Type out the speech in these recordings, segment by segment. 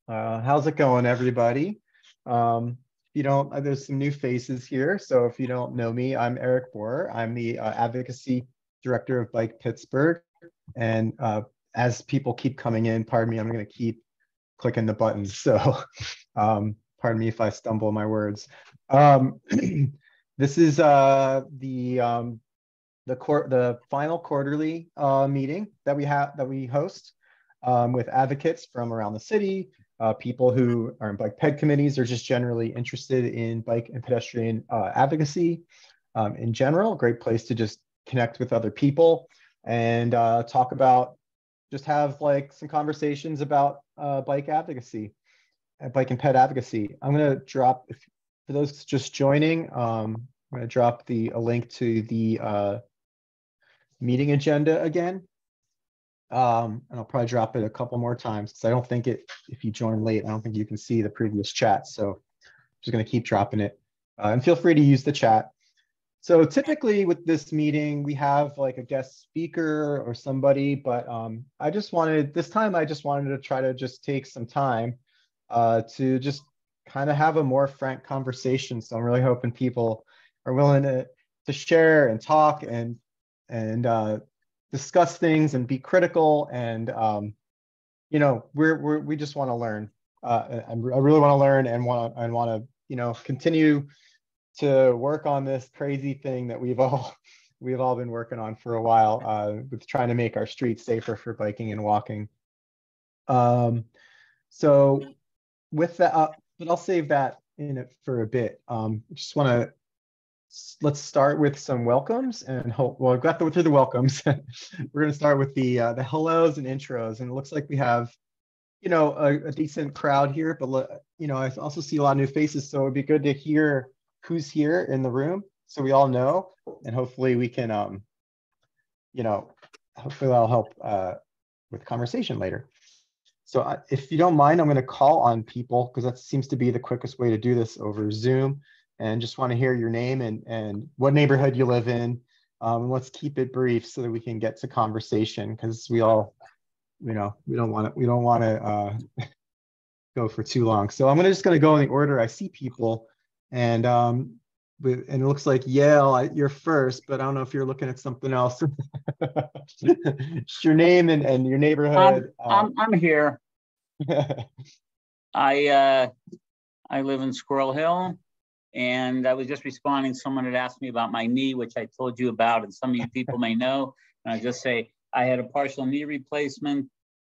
How's it going, everybody? If you don't, there's some new faces here. So if you don't know me, I'm Eric Bohr. I'm the advocacy director of Bike Pittsburgh. And as people keep coming in, pardon me, I'm going to keep clicking the buttons. So pardon me if I stumble my words. This is the final quarterly meeting that we host with advocates from around the city, people who are in bike-ped committees or just generally interested in bike and pedestrian advocacy in general. A great place to just connect with other people and talk about, just have like some conversations about bike advocacy, bike and ped advocacy. I'm going to drop, for those just joining, I'm going to drop a link to the meeting agenda again. And I'll probably drop it a couple more times because I don't think if you join late, I don't think you can see the previous chat. So I'm just going to keep dropping it. And feel free to use the chat. So typically with this meeting, we have like a guest speaker or somebody, but this time I just wanted to try to just take some time to just kind of have a more frank conversation. So I'm really hoping people are willing to share and talk and discuss things and be critical. And we just want to learn. I really want to learn and want to continue to work on this crazy thing that we've all been working on for a while with trying to make our streets safer for biking and walking. So with that, but I'll save that for a bit. Let's start with some welcomes and I've got through the welcomes. We're going to start with the hellos and intros, and it looks like we have a decent crowd here, but I also see a lot of new faces, so it'd be good to hear who's here in the room so we all know, and hopefully we can hopefully that'll help with conversation later. So if you don't mind, I'm going to call on people because that seems to be the quickest way to do this over Zoom. And just want to hear your name and what neighborhood you live in. Let's keep it brief so that we can get to conversation, because we all, we don't want to go for too long. So I'm just going to go in the order I see people, and it looks like Yale, you're first, but I don't know if you're looking at something else. Just your name and your neighborhood. I'm here. I live in Squirrel Hill. And I was just responding, someone had asked me about my knee, which I told you about, and some of you people may know. And I just say, I had a partial knee replacement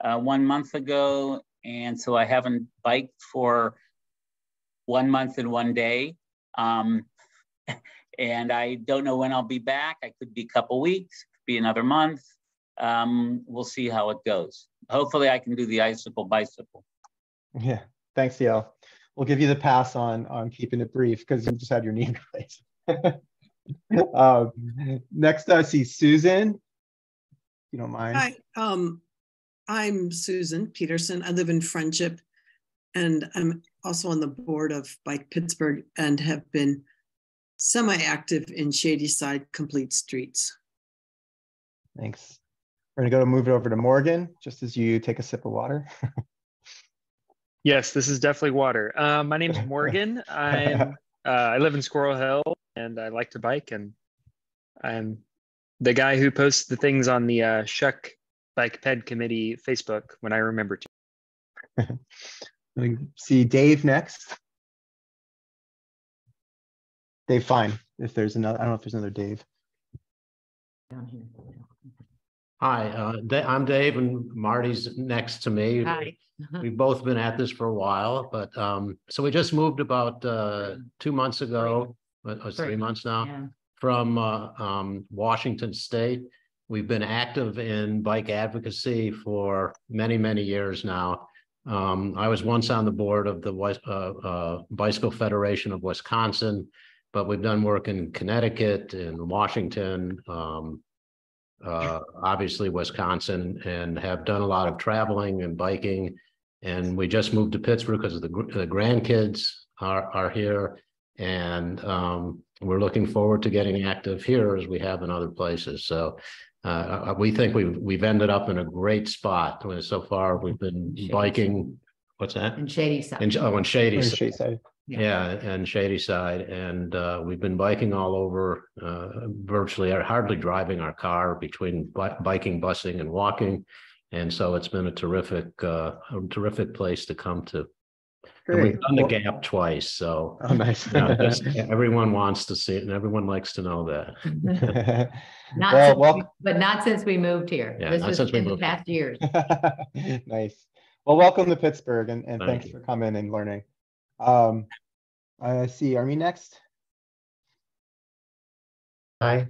1 month ago. And so I haven't biked for 1 month and 1 day. And I don't know when I'll be back. I could be a couple weeks, could be another month. We'll see how it goes. Hopefully I can do the icicle bicycle. Yeah, thanks, Yale. We'll give you the pass on keeping it brief because you just had your knee replaced. Next, I see Susan. If you don't mind. Hi, I'm Susan Peterson. I live in Friendship, and I'm also on the board of Bike Pittsburgh and have been semi-active in Shadyside Complete Streets. Thanks. We're gonna move it over to Morgan just as you take a sip of water. Yes, this is definitely water. My name is Morgan. I live in Squirrel Hill, and I like to bike, and I'm the guy who posts the things on the Shuck Bike-Ped Committee Facebook when I remember to. See Dave next. Dave, fine. If there's another, I don't know if there's another Dave. Down here. Hi, I'm Dave, and Marty's next to me. Hi. We've both been at this for a while, but so we just moved about 2 months ago, or 3 months now, Yeah. from Washington State. We've been active in bike advocacy for many, many years now. I was once on the board of the Bicycle Federation of Wisconsin, but we've done work in Connecticut, in Washington, obviously Wisconsin, and have done a lot of traveling and biking. And we just moved to Pittsburgh because the grandkids are here, and we're looking forward to getting active here as we have in other places. So we think we've ended up in a great spot. So far, we've been biking What's that? And Shady Side. And Shady Or Side. Shady Side. Yeah, and Shady Side. And we've been biking all over, virtually hardly driving our car between biking, busing, and walking. And so it's been a terrific place to come to. Great. And we've done the Gap twice. So nice. Everyone wants to see it and everyone likes to know that. But not since we moved here. Yeah, this was in the past years. Nice. Well, welcome to Pittsburgh, and thanks you. for coming and learning. I see Armin next. Hi,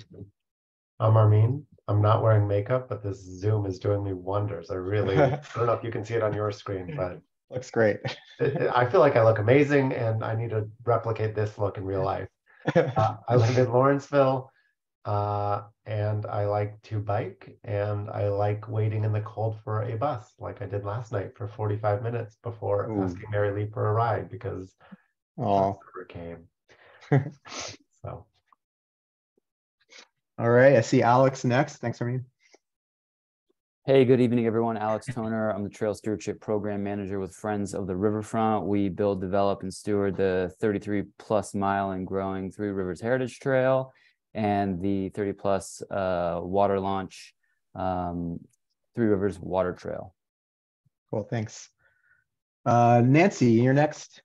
I'm Armin. I'm not wearing makeup, but this Zoom is doing me wonders. I don't know if you can see it on your screen, but looks great. I feel like I look amazing and I need to replicate this look in real life. I live in Lawrenceville, and I like to bike, and I like waiting in the cold for a bus like I did last night for 45 minutes before asking Mary Lee for a ride because the bus never came. So. All right, I see Alex next. Thanks, Armin. Hey, good evening, everyone. Alex Toner. I'm the Trail Stewardship Program Manager with Friends of the Riverfront. We build, develop, and steward the 33+ mile and growing Three Rivers Heritage Trail and the 30+ water launch Three Rivers Water Trail. Cool, thanks. Nancy, you're next.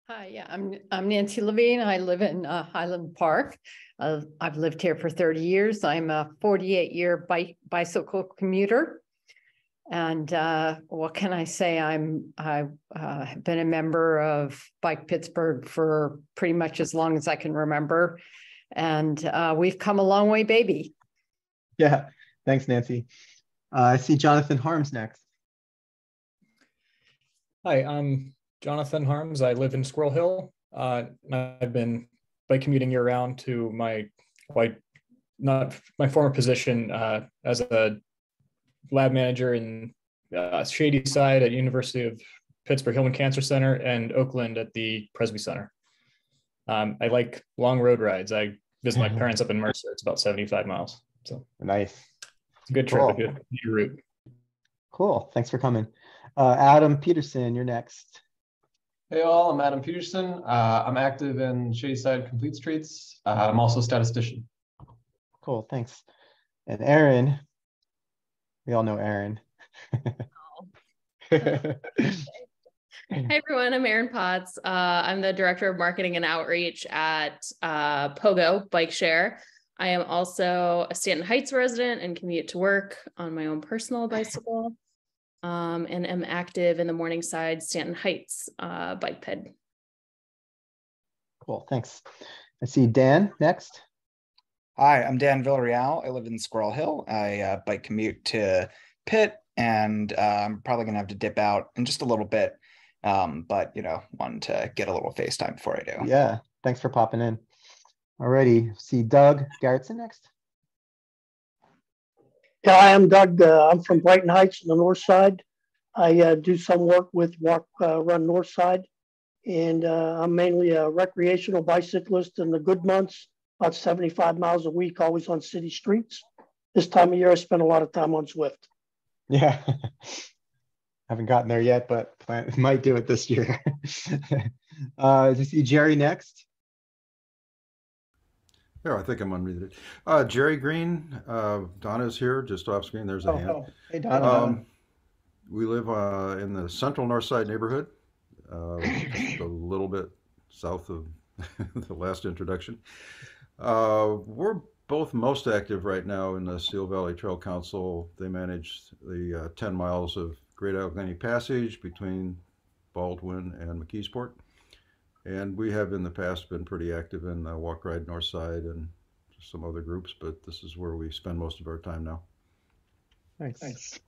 Hi, yeah, I'm Nancy Levine. I live in Highland Park. I've lived here for 30 years. I'm a 48-year bicycle commuter. And what can I say? I've been a member of Bike Pittsburgh for pretty much as long as I can remember. And we've come a long way, baby. Yeah, thanks, Nancy. I see Jonathan Harms next. Hi, I'm Jonathan Harms. I live in Squirrel Hill. I've been bike commuting year round to my former position as a lab manager in Shady Side at University of Pittsburgh Hillman Cancer Center and Oakland at the Presby Center. I like long road rides. I visit my parents up in Mercer. It's about 75 miles. So nice. It's a good trip, a good route. Cool. Thanks for coming. Adam Peterson, you're next. Hey all, I'm Adam Peterson. I'm active in Shadyside Complete Streets. I'm also a statistician. Cool, thanks. And Aaron, we all know Aaron. Hey everyone, I'm Erin Potts. I'm the Director of Marketing and Outreach at Pogo Bike Share. I am also a Stanton Heights resident and commute to work on my own personal bicycle. And am active in the Morningside Stanton Heights Bike-Ped. Cool, thanks. I see Dan next. Hi, I'm Dan Villarreal. I live in Squirrel Hill. I bike commute to Pitt, and I'm probably gonna have to dip out in just a little bit, but wanted to get a little FaceTime before I do. Yeah, thanks for popping in. Alrighty, see Doug Garrettson next. Yeah, I am Doug. I'm from Brighton Heights on the north side. I do some work with Walk Run North Side, and I'm mainly a recreational bicyclist in the good months, about 75 miles a week, always on city streets. This time of year, I spend a lot of time on Zwift. Yeah, haven't gotten there yet, but might do it this year. Do you see Jerry next? Yeah, I think I'm unmuted. Jerry Green, Donna's here, just off screen. There's a hand. Hey, Donna. We live in the central north side neighborhood, just a little bit south of the last introduction. We're both most active right now in the Steel Valley Trail Council. They manage the 10 miles of Great Allegheny Passage between Baldwin and McKeesport. And we have in the past been pretty active in Walk Ride Northside and some other groups, but this is where we spend most of our time now. Thanks.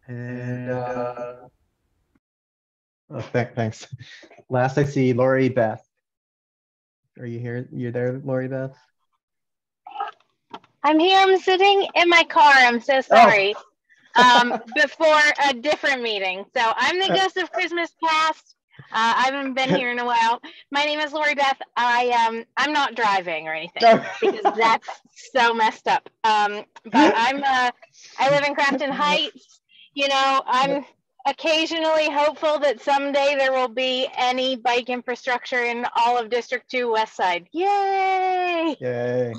And thanks. Last I see Lori Beth. Are you here? You're there, Lori Beth? I'm here. I'm sitting in my car. I'm so sorry. Before a different meeting. So I'm the ghost of Christmas past. I haven't been here in a while. My name is Lori Beth. I'm not driving or anything because that's so messed up. But I live in Crafton Heights. I'm occasionally hopeful that someday there will be any bike infrastructure in all of District 2 West Side. Yay! Yay.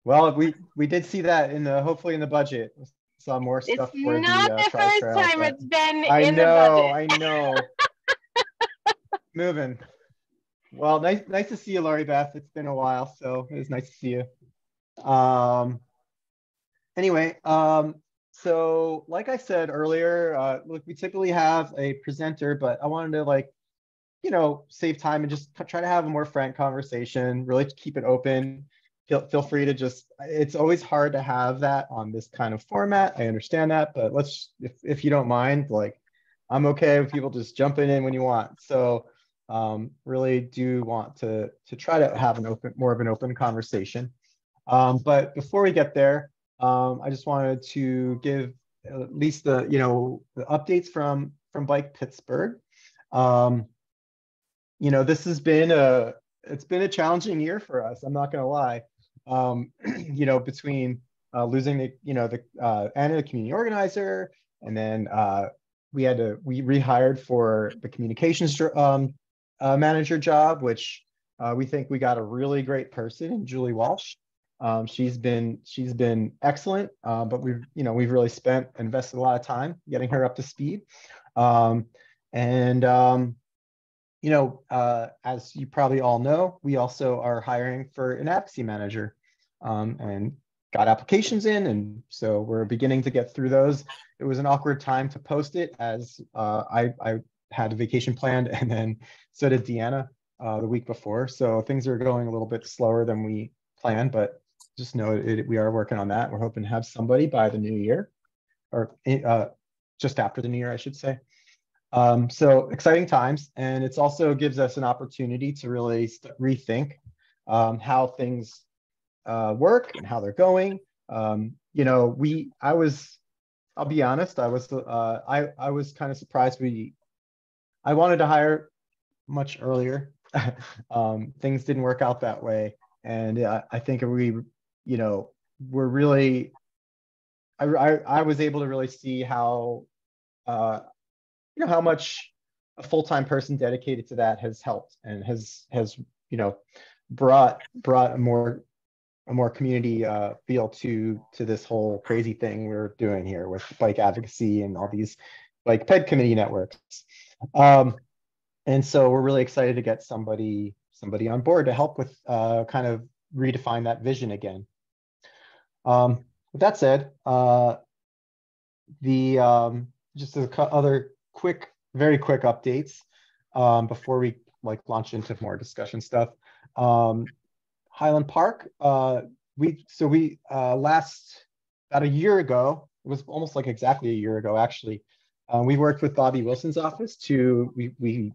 Well, we did see that in the, hopefully in the budget. Saw more stuff It's for not the the tri-trail, first time but it's been I in the know, budget. I know. Moving. Well, nice to see you, Lori Beth. It's been a while, so it was nice to see you. Anyway, so like I said earlier, look, we typically have a presenter, but I wanted to, like, you know, save time and just try to have a more frank conversation, really keep it open. Feel free to just, it's always hard to have that on this kind of format. I understand that, but let's, if you don't mind, like, I'm okay with people just jumping in when you want. So really do want to try to have more of an open conversation. But before we get there, I just wanted to give at least the, you know, the updates from Bike Pittsburgh. You know, this has been it's been a challenging year for us. I'm not going to lie. You know, between losing the, you know, the Anna, the community organizer, and then we rehired for the communications manager job, which we think we got a really great person in Julie Walsh. She's been excellent, but we've really invested a lot of time getting her up to speed. You know, as you probably all know, we also are hiring for an advocacy manager, and got applications in, and so we're beginning to get through those. It was an awkward time to post it, as I had a vacation planned, and then so did Deanna the week before. So things are going a little bit slower than we planned, but just know we are working on that. We're hoping to have somebody by the new year, or just after the new year, I should say. So exciting times, and it's also gives us an opportunity to really rethink how things work and how they're going. You know, I'll be honest, I was kind of surprised. I wanted to hire much earlier. Things didn't work out that way, and I think you know, we're really, I was able to really see how you know, how much a full-time person dedicated to that has helped, and has you know, brought a more community feel to this whole crazy thing we're doing here with bike advocacy and all these Bike-Ped Committee networks. And so we're really excited to get somebody on board to help with kind of redefine that vision again. With that said, just other very quick updates before we launch into more discussion stuff. Highland Park, we last, about a year ago, it was almost like exactly a year ago actually, we worked with Bobby Wilson's office we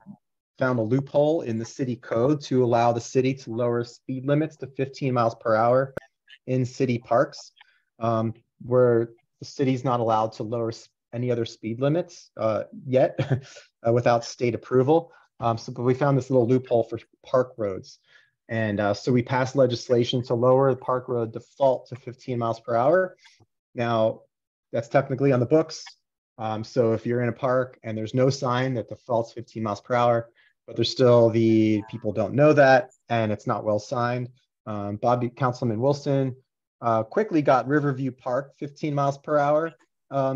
found a loophole in the city code to allow the city to lower speed limits to 15 miles per hour in city parks, where the city's not allowed to lower any other speed limits yet without state approval. But we found this little loophole for park roads. And so we passed legislation to lower the park road default to 15 miles per hour. Now, that's technically on the books. So if you're in a park and there's no sign that defaults 15 miles per hour, but there's still people don't know that, and it's not well signed. Councilman Wilson quickly got Riverview Park 15 miles per hour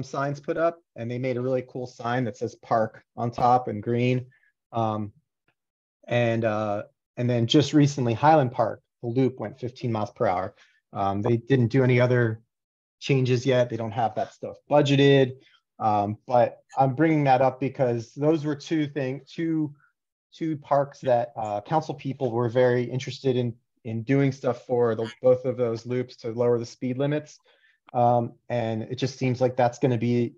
signs put up, and they made a really cool sign that says park on top in green. And then just recently, Highland Park, the loop went 15 miles per hour. They didn't do any other changes yet. They don't have that stuff budgeted. But I'm bringing that up because those were two parks that council people were very interested in doing stuff for both of those loops to lower the speed limits. And it just seems like that's going to be,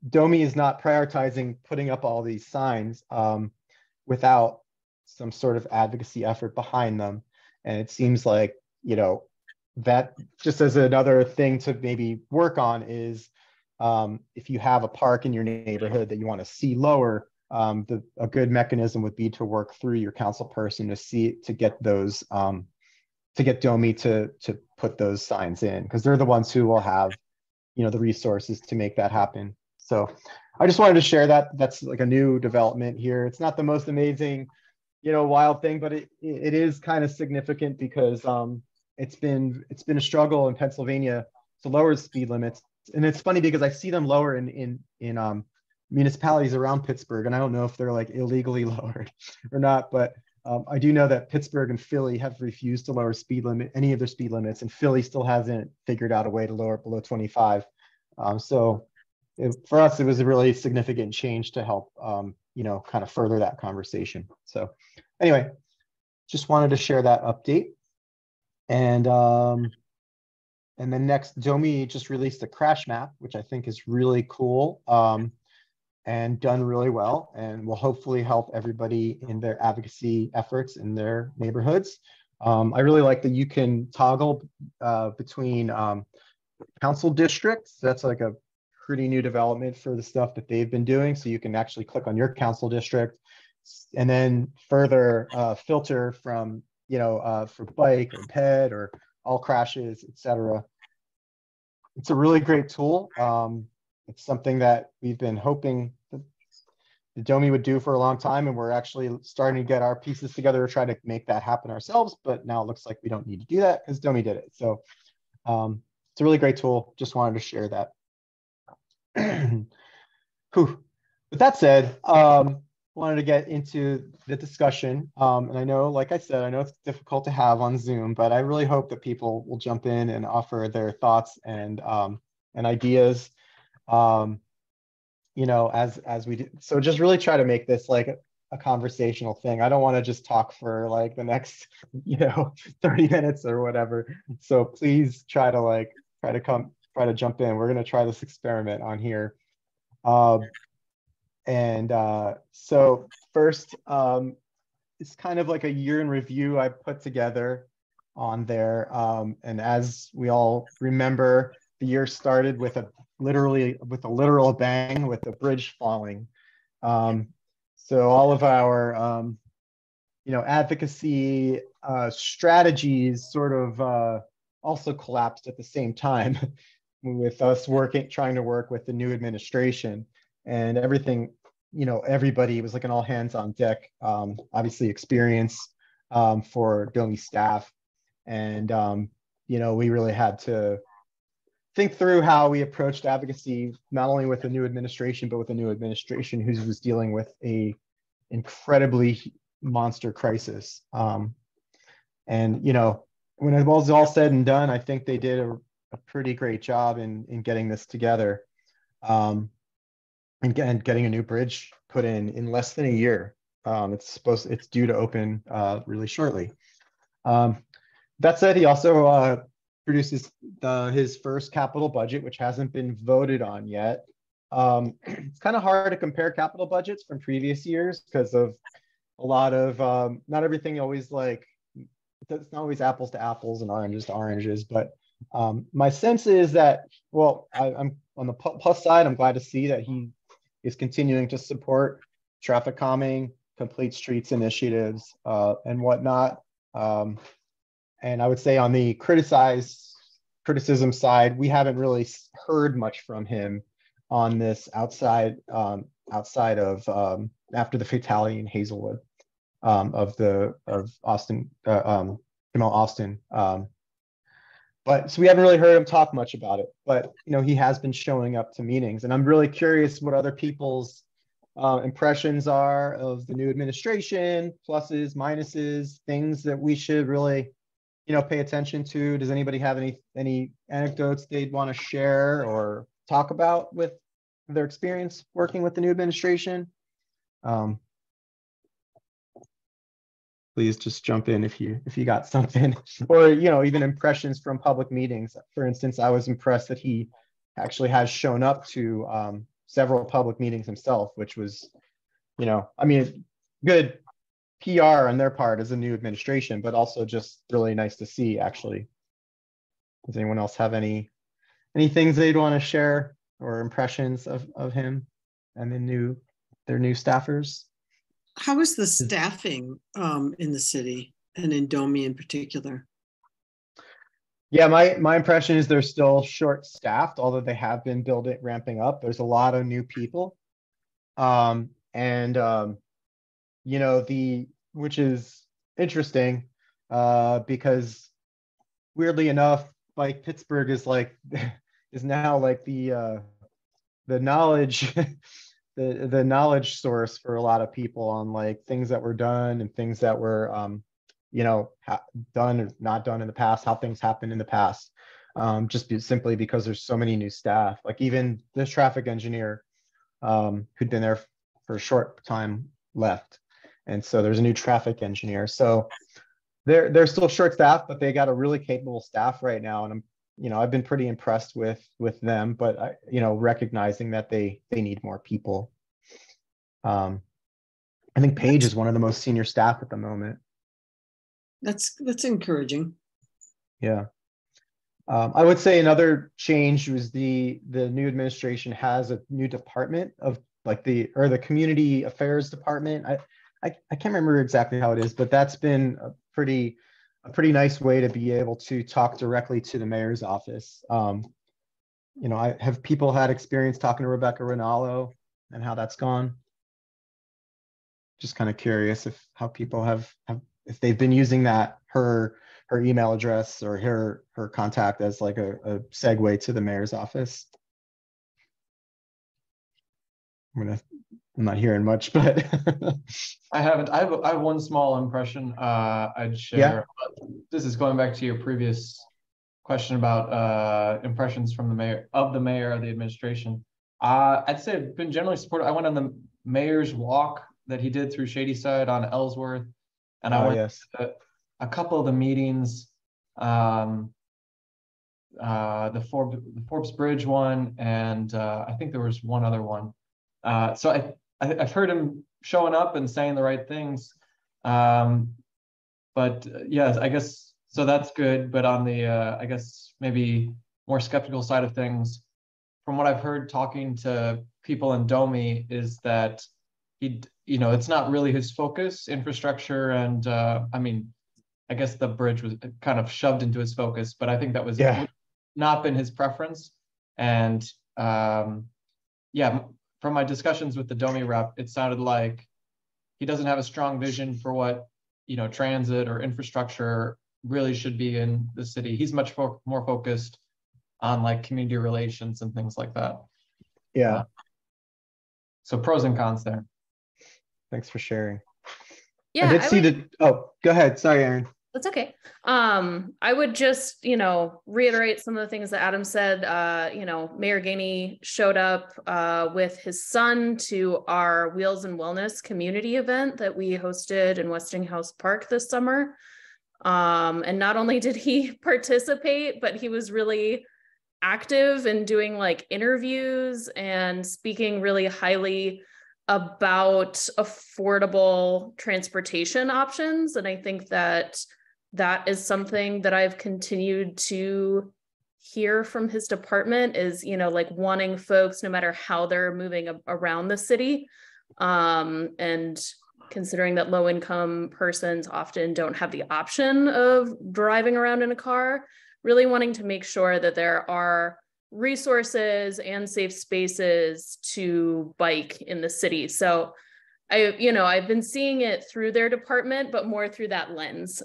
Domi is not prioritizing putting up all these signs without some sort of advocacy effort behind them. And it seems like, you know, that just as another thing to maybe work on is if you have a park in your neighborhood that you want to see lower, a good mechanism would be to work through your council person to get those to get Domi to put those signs in, because they're the ones who will have, you know, the resources to make that happen. So I just wanted to share that. That's like a new development here. It's not the most amazing, wild thing, but it is kind of significant because it's been a struggle in Pennsylvania to lower speed limits. And it's funny because I see them lower in municipalities around Pittsburgh, and I don't know if they're like illegally lowered or not, but I do know that Pittsburgh and Philly have refused to lower any of their speed limits, and Philly still hasn't figured out a way to lower it below 25. So for us, it was a really significant change to help, kind of further that conversation. So anyway, just wanted to share that update. And then next, Domi just released a crash map, which I think is really cool and done really well, and will hopefully help everybody in their advocacy efforts in their neighborhoods. I really like that you can toggle between council districts. That's like a pretty new development for the stuff that they've been doing. So you can actually click on your council district and then further filter from, for bike or ped or all crashes, etc. It's a really great tool. It's something that we've been hoping that the Domi would do for a long time, and we're actually starting to get our pieces together to try to make that happen ourselves. But now it looks like we don't need to do that because Domi did it. So it's a really great tool. Just wanted to share that. With that said, wanted to get into the discussion. And I know, like I said, I know it's difficult to have on Zoom, but I really hope that people will jump in and offer their thoughts and ideas, as we do. So just really try to make this like a conversational thing. I don't want to just talk for like the next, 30 minutes or whatever. So please try to jump in. We're going to try this experiment on here. So first, it's kind of like a year in review I put together on there. And as we all remember, the year started with a literal bang with the bridge falling. So all of our, advocacy strategies sort of also collapsed at the same time with us trying to work with the new administration and everything. Everybody was like an all hands on deck, obviously experience for Domi staff. And, we really had to think through how we approached advocacy, not only with the new administration, but with the new administration who was dealing with a incredibly monster crisis. When it was all said and done, I think they did a pretty great job in getting this together. And getting a new bridge put in less than a year. It's due to open really shortly. That said, he also produces his first capital budget, which hasn't been voted on yet. It's kind of hard to compare capital budgets from previous years because of a lot of not everything always it's not always apples to apples and oranges to oranges, but my sense is that, I'm on the plus side, I'm glad to see that he is continuing to support traffic calming, complete streets initiatives, and whatnot. And I would say on the criticism side, we haven't really heard much from him on this outside of after the fatality in Hazelwood of Austin, Jamal Austin. But so we haven't really heard him talk much about it, but he has been showing up to meetings, and I'm really curious what other people's impressions are of the new administration, pluses, minuses, things that we should really, pay attention to. Does anybody have any anecdotes they'd want to share or talk about with their experience working with the new administration? Please just jump in if you got something, or even impressions from public meetings. For instance, I was impressed that he actually has shown up to several public meetings himself, which was, good PR on their part as a new administration, but also just really nice to see. Actually, does anyone else have any things they'd want to share or impressions of him and their new staffers? How is the staffing in the city and in Domi in particular? Yeah, my impression is they're still short-staffed, although they have been ramping up. There's a lot of new people. And you know, which is interesting, because weirdly enough, like Pittsburgh is like is now like the knowledge the knowledge source for a lot of people on like things that were done and things that were you know, done or not done in the past, how things happened in the past. Simply because there's so many new staff. Like even this traffic engineer, who'd been there for a short time, left, and so there's a new traffic engineer. So they're still short staffed, but they got a really capable staff right now, and I've been pretty impressed with them. But recognizing that they need more people. I think Paige is one of the most senior staff at the moment. That's encouraging. Yeah. I would say another change was the new administration has a new department of like the community affairs department. I can't remember exactly how it is, but that's been a pretty nice way to be able to talk directly to the mayor's office. Have people had experience talking to Rebecca Rinaldo and how that's gone? Just kind of curious how people have if they've been using her email address or her contact as like a segue to the mayor's office. I'm not hearing much, but I haven't. I have one small impression I'd share. Yeah. This is going back to your previous question about impressions from the mayor of the administration. I'd say I've been generally supportive. I went on the mayor's walk that he did through Shadyside on Ellsworth, and I went to a couple of the meetings, the Forbes Bridge one, and I think there was one other one. So I've heard him showing up and saying the right things, but yes, I guess so. That's good. But on the I guess maybe more skeptical side of things, from what I've heard talking to people in Domi, is that it's not really his focus, infrastructure, and I mean, I guess the bridge was kind of shoved into his focus, but I think that was not been his preference. And from my discussions with the Domi rep, it sounded like he doesn't have a strong vision for what transit or infrastructure really should be in the city. He's much more focused on like community relations and things like that. Yeah. So pros and cons there. Thanks for sharing. Yeah, I did see oh, go ahead. Sorry, Aaron. That's okay. I would just, reiterate some of the things that Adam said. Mayor Gainey showed up with his son to our Wheels and Wellness community event that we hosted in Westinghouse Park this summer. And not only did he participate, but he was really active in doing like interviews and speaking really highly about affordable transportation options. And I think that is something that I've continued to hear from his department is, like wanting folks, no matter how they're moving around the city. And considering that low-income persons often don't have the option of driving around in a car, really wanting to make sure that there are resources and safe spaces to bike in the city. So I've been seeing it through their department, but more through that lens,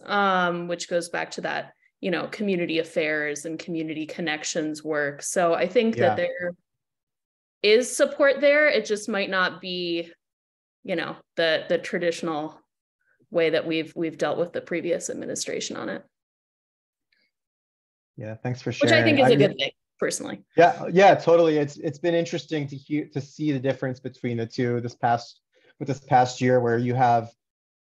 which goes back to that, community affairs and community connections work. So I think that there is support there. It just might not be, the traditional way that we've dealt with the previous administration on it. Yeah, thanks for sharing. Which I think is a good thing, personally. Yeah, totally. It's been interesting to see the difference between the two this past year, where you have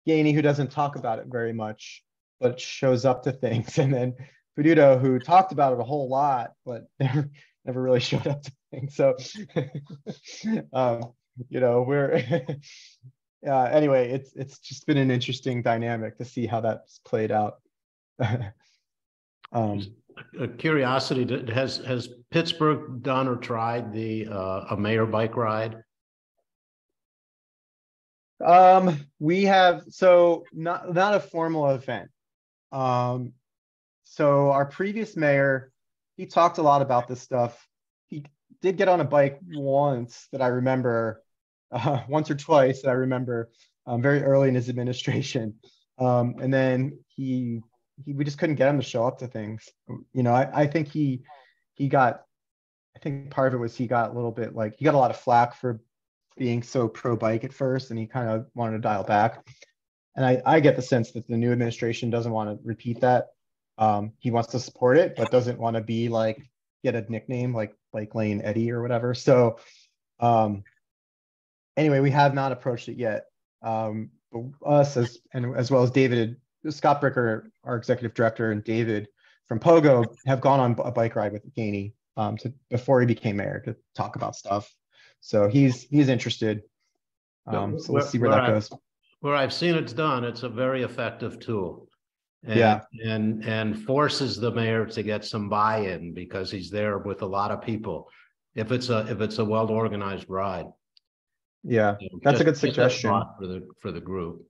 Gainey, who doesn't talk about it very much, but shows up to things, and then Peduto, who talked about it a whole lot, but never really showed up to things. So, we're anyway, it's just been an interesting dynamic to see how that's played out. A curiosity, has Pittsburgh done or tried a mayor bike ride? We have, so not a formal event. So our previous mayor, he talked a lot about this stuff. He did get on a bike once that I remember, once or twice that I remember, very early in his administration. And then we just couldn't get him to show up to things. You know, I think he got, I think part of it was he got a little bit like, he got a lot of flack for being so pro bike at first, and he kind of wanted to dial back. And I get the sense that the new administration doesn't want to repeat that. He wants to support it, but doesn't want to be like, get a nickname like Bike Lane Eddie or whatever. So anyway, we have not approached it yet. But us as well as David, Scott Bricker, our executive director, and David from Pogo have gone on a bike ride with Gainey before he became mayor to talk about stuff. So he's interested. So we'll see where that goes. Where I've seen it's done, it's a very effective tool. And forces the mayor to get some buy-in because he's there with a lot of people. If it's a well-organized ride. Yeah, that's a good suggestion for the group.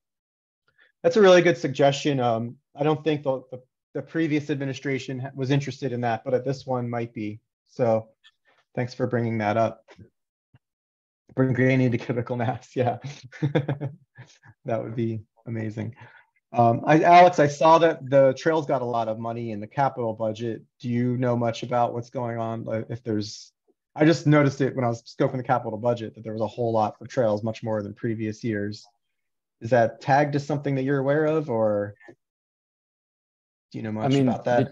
That's a really good suggestion. I don't think the previous administration was interested in that, but this one might be. So thanks for bringing that up. Bring Granny to critical mass. Yeah, that would be amazing. Alex, I saw that the trails got a lot of money in the capital budget. Do you know much about what's going on? I just noticed it when I was scoping the capital budget that there was a whole lot for trails, much more than previous years. Is that tagged as something that you're aware of, or do you know much about that?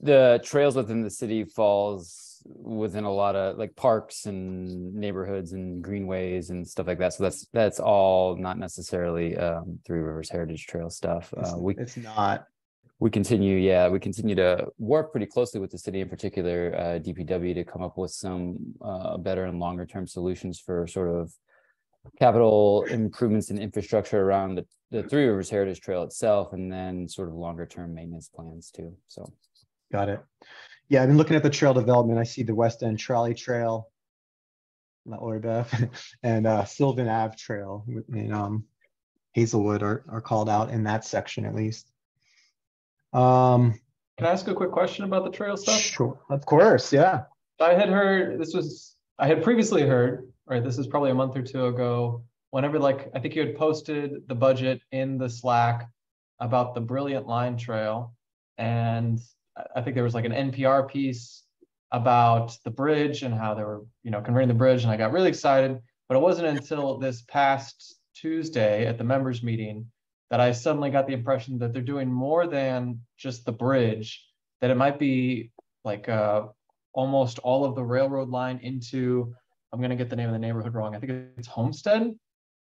The trails within the city falls within a lot of like parks and neighborhoods and greenways and stuff like that. So that's all not necessarily Three Rivers Heritage Trail stuff. It's not. We continue to work pretty closely with the city, in particular DPW, to come up with some better and longer term solutions for sort of capital improvements and infrastructure around the Three Rivers Heritage Trail itself, and then sort of longer term maintenance plans too. So got it. Yeah, I've been looking at the trail development. I see the West End Trolley Trail, not Lori Beth, and Sylvan Ave Trail in Hazelwood are called out in that section at least. Can I ask a quick question about the trail stuff? Sure, of course, yeah. I had previously heard, right, this is probably a month or two ago, whenever, like, I think you had posted the budget in the Slack about the Brilliant Line Trail, and I think there was like an NPR piece about the bridge and how they were, converting the bridge, and I got really excited, but it wasn't until this past Tuesday at the members meeting that I suddenly got the impression that they're doing more than just the bridge, that it might be like almost all of the railroad line into, I'm going to get the name of the neighborhood wrong. I think it's Homestead,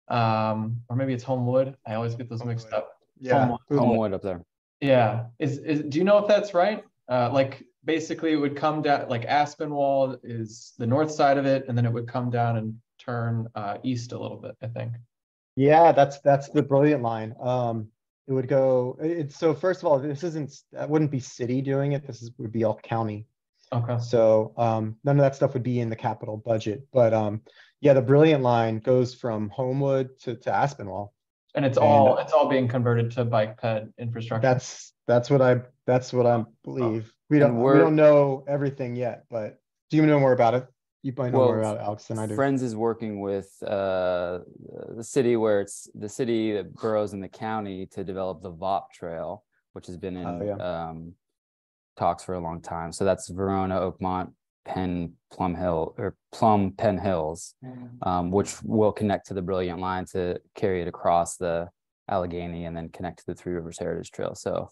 or maybe it's Homewood. I always get those mixed up. Yeah, Homewood up there. Yeah. Do you know if that's right? Like basically it would come down, like Aspinwall is the north side of it, and then it would come down and turn east a little bit, I think. Yeah, that's the Brilliant Line. It would go. So first of all, that wouldn't be city doing it. Would be all county. Okay. So none of that stuff would be in the capital budget. But yeah, the Brilliant Line goes from Homewood to Aspinwall. And it's all being converted to Bike-Ped infrastructure. That's what I believe. We don't know everything yet, but do you know more about it? You probably know more about it, Alex, than I do. Friends is working with the city, where it's the city that boroughs in the county, to develop the VOP Trail, which has been in talks for a long time. So that's Verona, Oakmont, Plum Penn Hills, which will connect to the Brilliant Line to carry it across the Allegheny and then connect to the Three Rivers Heritage Trail. So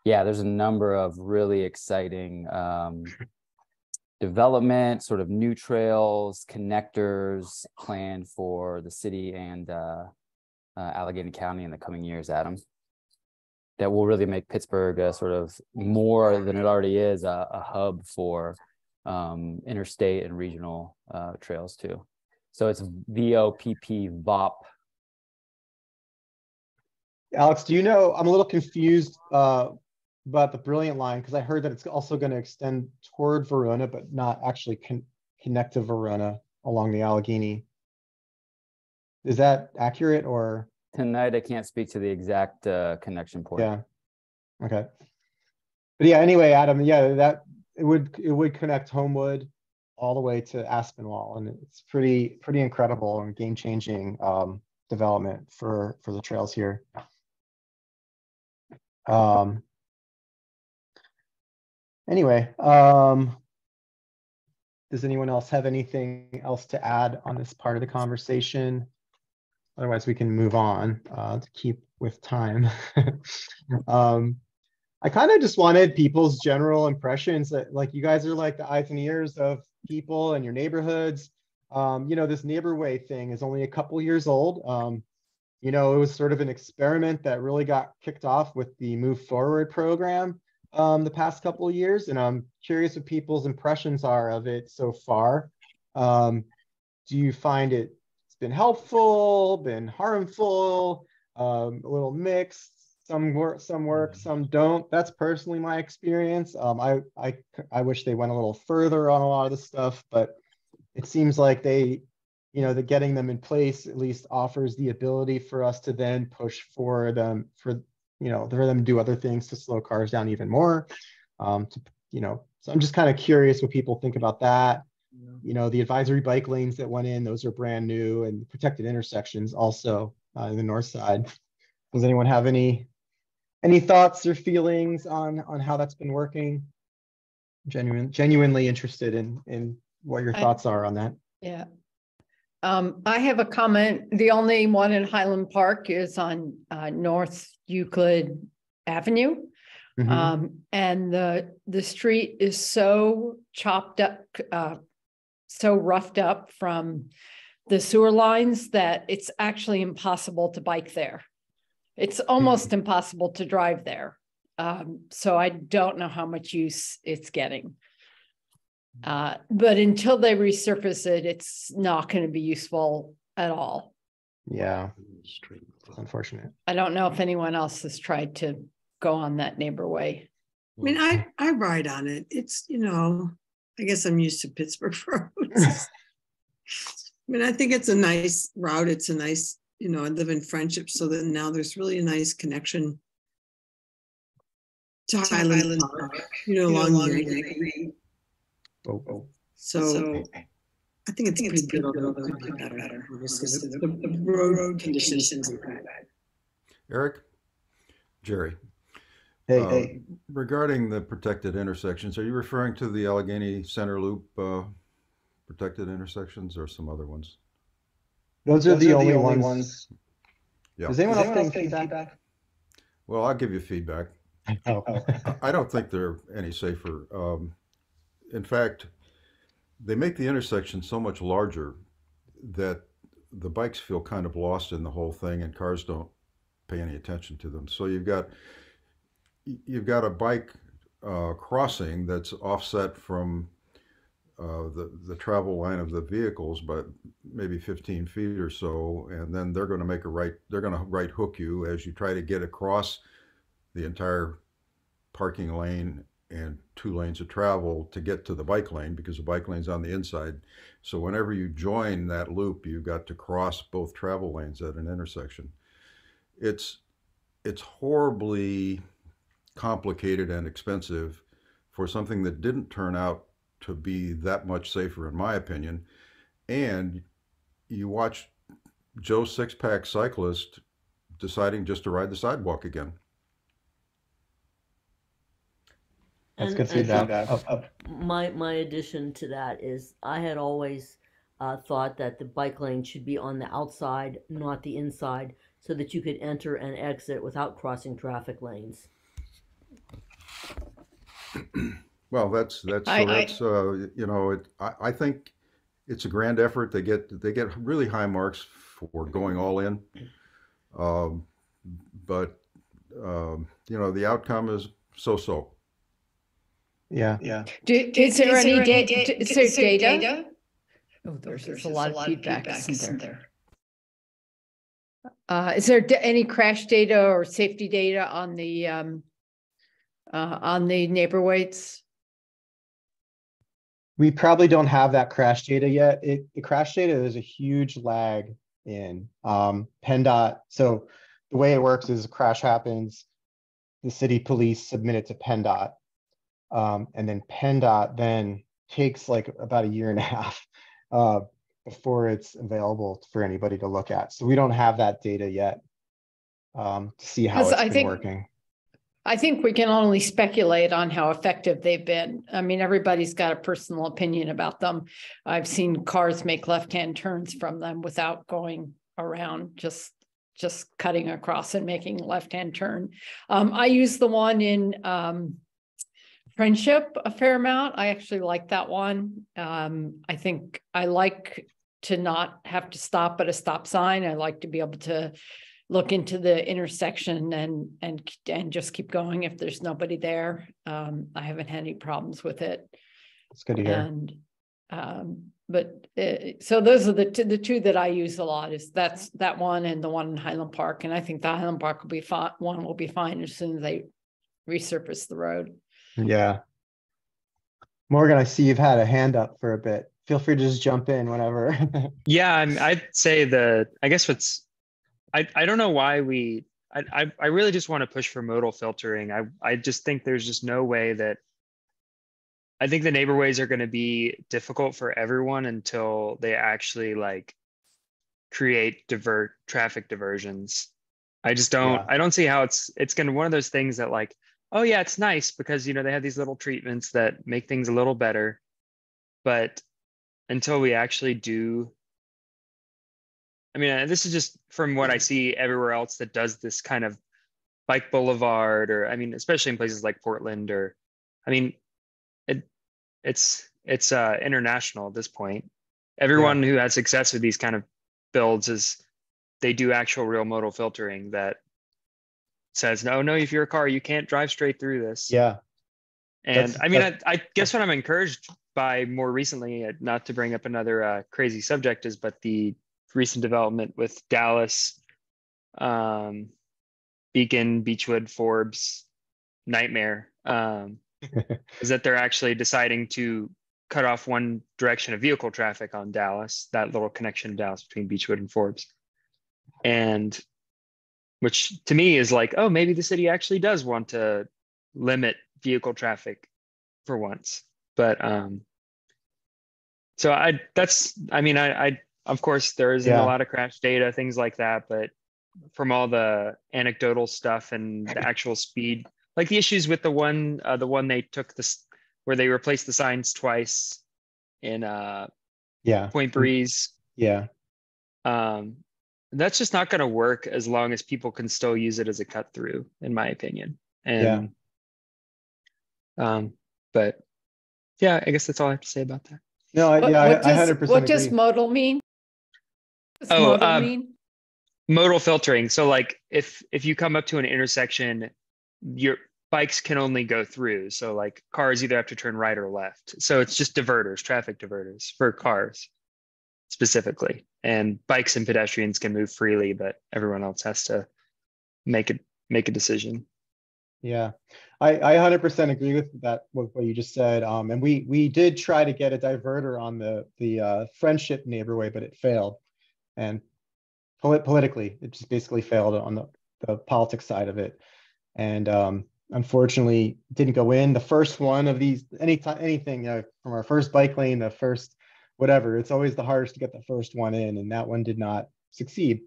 yeah, there's a number of really exciting development, sort of new trails, connectors planned for the city and Allegheny County in the coming years, Adam, that will really make Pittsburgh sort of more than it already is, a hub for interstate and regional trails too. So it's VOPP VOP. Alex, do you know, I'm a little confused about the Brilliant Line, because I heard that it's also going to extend toward Verona, but not actually connect to Verona along the Allegheny. Is that accurate, or? Tonight, I can't speak to the exact connection point. Yeah. Okay. But yeah, anyway, Adam, yeah, that it would connect Homewood all the way to Aspinwall, and it's pretty incredible and game-changing development for the trails here. Anyway, does anyone else have anything else to add on this part of the conversation? Otherwise, we can move on to keep with time. I kind of just wanted people's general impressions that, like, you guys are like the eyes and ears of people in your neighborhoods. You know, this Neighborway thing is only a couple years old. You know, it was sort of an experiment that really got kicked off with the Move Forward program the past couple of years, and I'm curious what people's impressions are of it so far. Do you find it's been helpful, been harmful, a little mixed? Some work, some don't. That's personally my experience. I wish they went a little further on a lot of the stuff, but it seems like they, you know, that getting them in place at least offers the ability for us to then push for them for them to do other things to slow cars down even more. So I'm just kind of curious what people think about that. You know, the advisory bike lanes that went in, those are brand new, and protected intersections also in the north side. Does anyone have any thoughts or feelings on how that's been working? Genuinely interested in what your thoughts are on that. Yeah. I have a comment. The only one in Highland Park is on North Euclid Avenue. Mm-hmm. And the street is so chopped up, so roughed up from the sewer lines that it's actually impossible to bike there. It's almost impossible to drive there. So I don't know how much use it's getting. But until they resurface it, it's not going to be useful at all. Yeah, unfortunate. I don't know if anyone else has tried to go on that Neighborway. I mean, I ride on it. It's, I guess I'm used to Pittsburgh roads. I mean, I think it's a nice route. It's a nice, I live in Friendship, so that now there's really a nice connection to Highland Park, along here. So I think it's pretty good, although it could be better. The road conditions are bad. Eric? Jerry. Hey. Regarding the protected intersections, are you referring to the Allegheny Center Loop protected intersections or some other ones? Those are the only ones. Yeah. Does anyone else think feedback? Well, I'll give you feedback. I don't think they're any safer. In fact, they make the intersection so much larger that the bikes feel kind of lost in the whole thing, and cars don't pay any attention to them. So you've got a bike crossing that's offset from the travel line of the vehicles, but maybe 15 feet or so, and then they're going to make a right. They're going to right hook you as you try to get across the entire parking lane and 2 lanes of travel to get to the bike lane, because the bike lane's on the inside. So whenever you join that loop, you've got to cross both travel lanes at an intersection. It's horribly complicated and expensive for something that didn't turn out to be that much safer, in my opinion. And you watch Joe Six-Pack Cyclist deciding just to ride the sidewalk again. That's good feedback. My addition to that is I had always thought that the bike lane should be on the outside, not the inside, so that you could enter and exit without crossing traffic lanes. Well, I think it's a grand effort. They get really high marks for going all in, but the outcome is so-so. Yeah. Is there any data? Oh, there's a lot of feedback, isn't there? Is there any crash data or safety data on the Neighborways? We probably don't have that crash data yet. The crash data, there's a huge lag in PennDOT. So the way it works is a crash happens, the city police submit it to PennDOT. And then PennDOT then takes like about a year and a half before it's available for anybody to look at. So we don't have that data yet to see how it's been working. I think we can only speculate on how effective they've been. I mean, everybody's got a personal opinion about them. I've seen cars make left-hand turns from them without going around, just cutting across and making a left-hand turn. I use the one in Friendship a fair amount. I actually like that one. I think I like to not have to stop at a stop sign. I like to be able to look into the intersection and just keep going if there's nobody there. I haven't had any problems with it. It's good to hear. And so those are the two that I use a lot. Is that one and the one in Highland Park. And I think the Highland Park will be fine. One will be fine as soon as they resurface the road. Yeah. Morgan, I see you've had a hand up for a bit. Feel free to just jump in whenever. Yeah, I'd say I guess I don't know why I really just want to push for modal filtering. I just think there's just no way that, I think the neighborways are going to be difficult for everyone until they actually like create traffic diversions. I just don't, I don't see how it's going to one of those things that like, oh yeah, it's nice because, you know, they have these little treatments that make things a little better, but until we actually do, I mean, this is just from what I see everywhere else that does this kind of bike boulevard, or I mean, especially in places like Portland, or I mean, it's international at this point. Everyone who has success with these kind of builds they do actual real modal filtering that says, no, if you're a car, you can't drive straight through this. Yeah. And I mean, I guess what I'm encouraged by more recently, not to bring up another crazy subject, but the recent development with Dallas, Beacon, Beechwood, Forbes, Nightmare, is that they're actually deciding to cut off one direction of vehicle traffic on Dallas, that little connection in Dallas between Beechwood and Forbes. And which to me is like, oh, maybe the city actually does want to limit vehicle traffic for once. But so I of course there isn't a lot of crash data, things like that, but from all the anecdotal stuff and the actual speed, like the issues with the one they took this where they replaced the signs twice in Point Breeze. Yeah. That's just not going to work as long as people can still use it as a cut through, in my opinion. And but yeah, I guess that's all I have to say about that. No, I 100% What does modal mean? Modal filtering. So like if you come up to an intersection, your bikes can only go through. So like cars either have to turn right or left. So it's just traffic diverters for cars specifically. And bikes and pedestrians can move freely, but everyone else has to make a decision. Yeah, I 100% agree with that, with what you just said. And we did try to get a diverter on the Friendship neighborway, but it failed. And politically, it just basically failed on the politics side of it. And unfortunately, didn't go in. The first one of these, anything from our first bike lane, the first whatever, it's always the hardest to get the first one in, and that one did not succeed.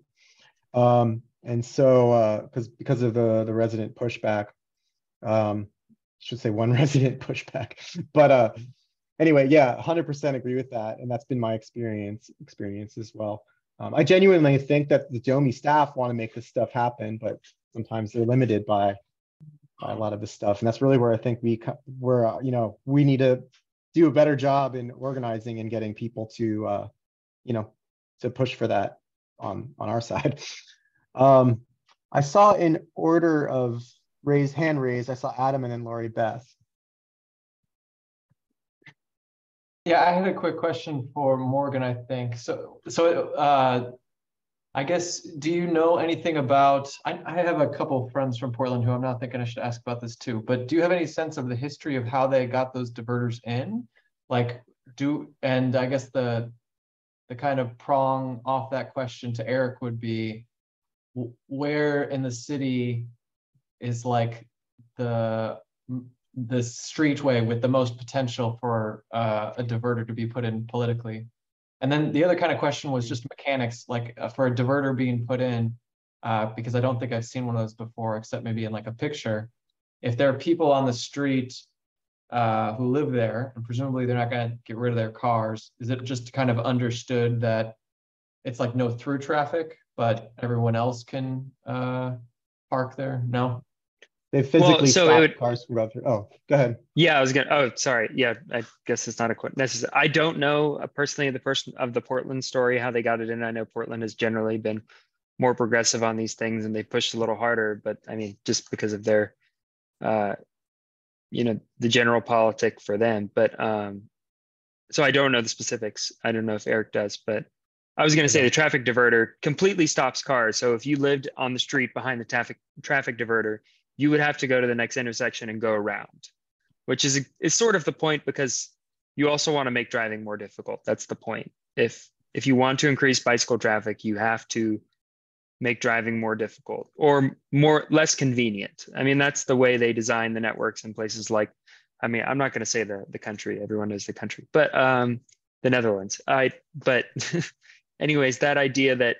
And so because of the resident pushback, should say one resident pushback, but anyway, yeah, 100% agree with that, and that's been my experience as well. I genuinely think that the DOMI staff want to make this stuff happen, but sometimes they're limited by a lot of this stuff, and that's really where I think we need to do a better job in organizing and getting people to to push for that on our side. I saw in order of hand raised, I saw Adam and then Lori Beth. Yeah, I had a quick question for Morgan, I think. So I guess, do you know anything about, I have a couple of friends from Portland who I'm not thinking I should ask about this too, but do you have any sense of the history of how they got those diverters in? Like, and I guess the kind of prong off that question to Eric would be, where in the city is like the the streetway with the most potential for a diverter to be put in politically. And then the other kind of question was just mechanics, like for a diverter being put in, because I don't think I've seen one of those before, except maybe in like a picture. If there are people on the street who live there, and presumably they're not going to get rid of their cars, is it just kind of understood that it's like no through traffic, but everyone else can park there? No? They physically so stop cars from going through. Oh, go ahead. Yeah, I was gonna. Oh, sorry. Yeah, I guess it's not a necessary. I don't know personally the Portland story how they got it in. I know Portland has generally been more progressive on these things and they pushed a little harder. But I mean, just because of their, the general politic for them. But so I don't know the specifics. I don't know if Eric does, but I was going to say the traffic diverter completely stops cars. So if you lived on the street behind the traffic diverter, you would have to go to the next intersection and go around, which is sort of the point, because you also want to make driving more difficult. That's the point. If you want to increase bicycle traffic, you have to make driving more difficult or less convenient. I mean, that's the way they design the networks in places like, I mean, I'm not going to say the country, everyone knows the country, but the Netherlands. But anyways, that idea that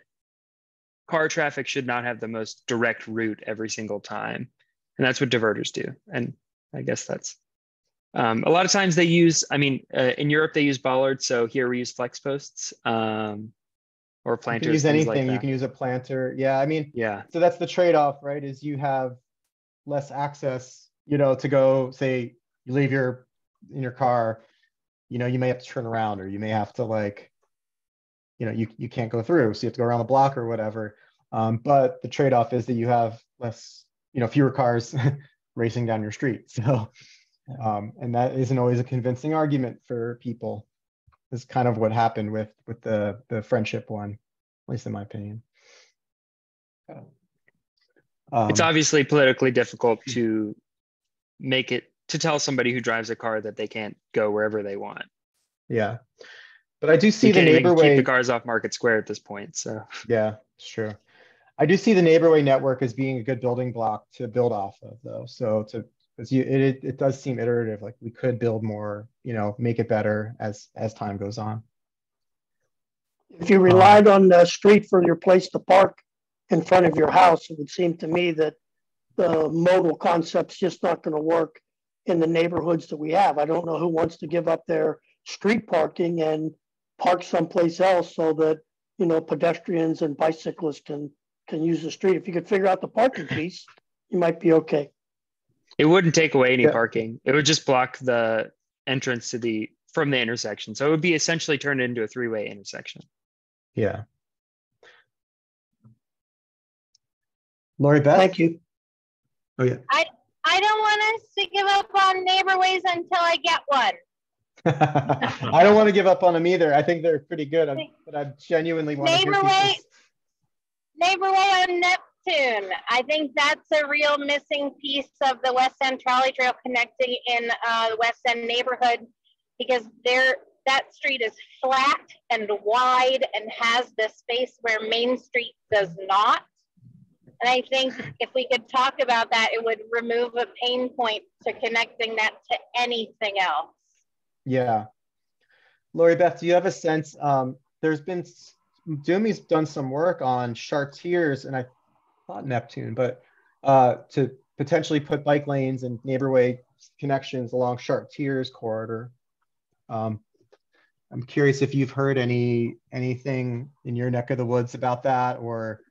car traffic should not have the most direct route every single time. And that's what diverters do. And I guess that's a lot of times they use, in Europe, they use bollards. So here we use flex posts or planters. You can use anything. You can use a planter. Yeah. I mean, yeah. So that's the trade-off, right? Is you have less access, to go, say you leave in your car, you may have to turn around, or you may have to you can't go through. So you have to go around the block or whatever. But the trade-off is that you have less, fewer cars racing down your street. So, and that isn't always a convincing argument for people. Is kind of what happened with the friendship one, at least in my opinion. It's obviously politically difficult to tell somebody who drives a car that they can't go wherever they want. Yeah, but I do see the neighborway. Keep the cars off Market Square at this point. So yeah, it's true. I do see the neighborway network as being a good building block to build off of, though. So it does seem iterative. Like we could build more, make it better as time goes on. If you relied on the street for your place to park in front of your house, it would seem to me that the modal concept's just not going to work in the neighborhoods that we have. I don't know who wants to give up their street parking and park someplace else so that pedestrians and bicyclists can use the street. If you could figure out the parking piece, you might be okay. It wouldn't take away any parking. It would just block the entrance from the intersection. So it would be essentially turned into a three-way intersection. Yeah. Lori Beth? Thank you. Oh yeah. I don't want us to give up on neighborways until I get one. I don't want to give up on them either. I think they're pretty good, but I genuinely want to hear Neighborway on Neptune. I think that's a real missing piece of the West End Trolley Trail connecting in the West End neighborhood, because that street is flat and wide and has the space where Main Street does not. And I think if we could talk about that, it would remove a pain point to connecting that to anything else. Yeah. Lori Beth, do you have a sense, there's been, Doomy's done some work on Chartiers, and I thought Neptune, but to potentially put bike lanes and neighborway connections along Chartiers corridor. I'm curious if you've heard anything in your neck of the woods about that, or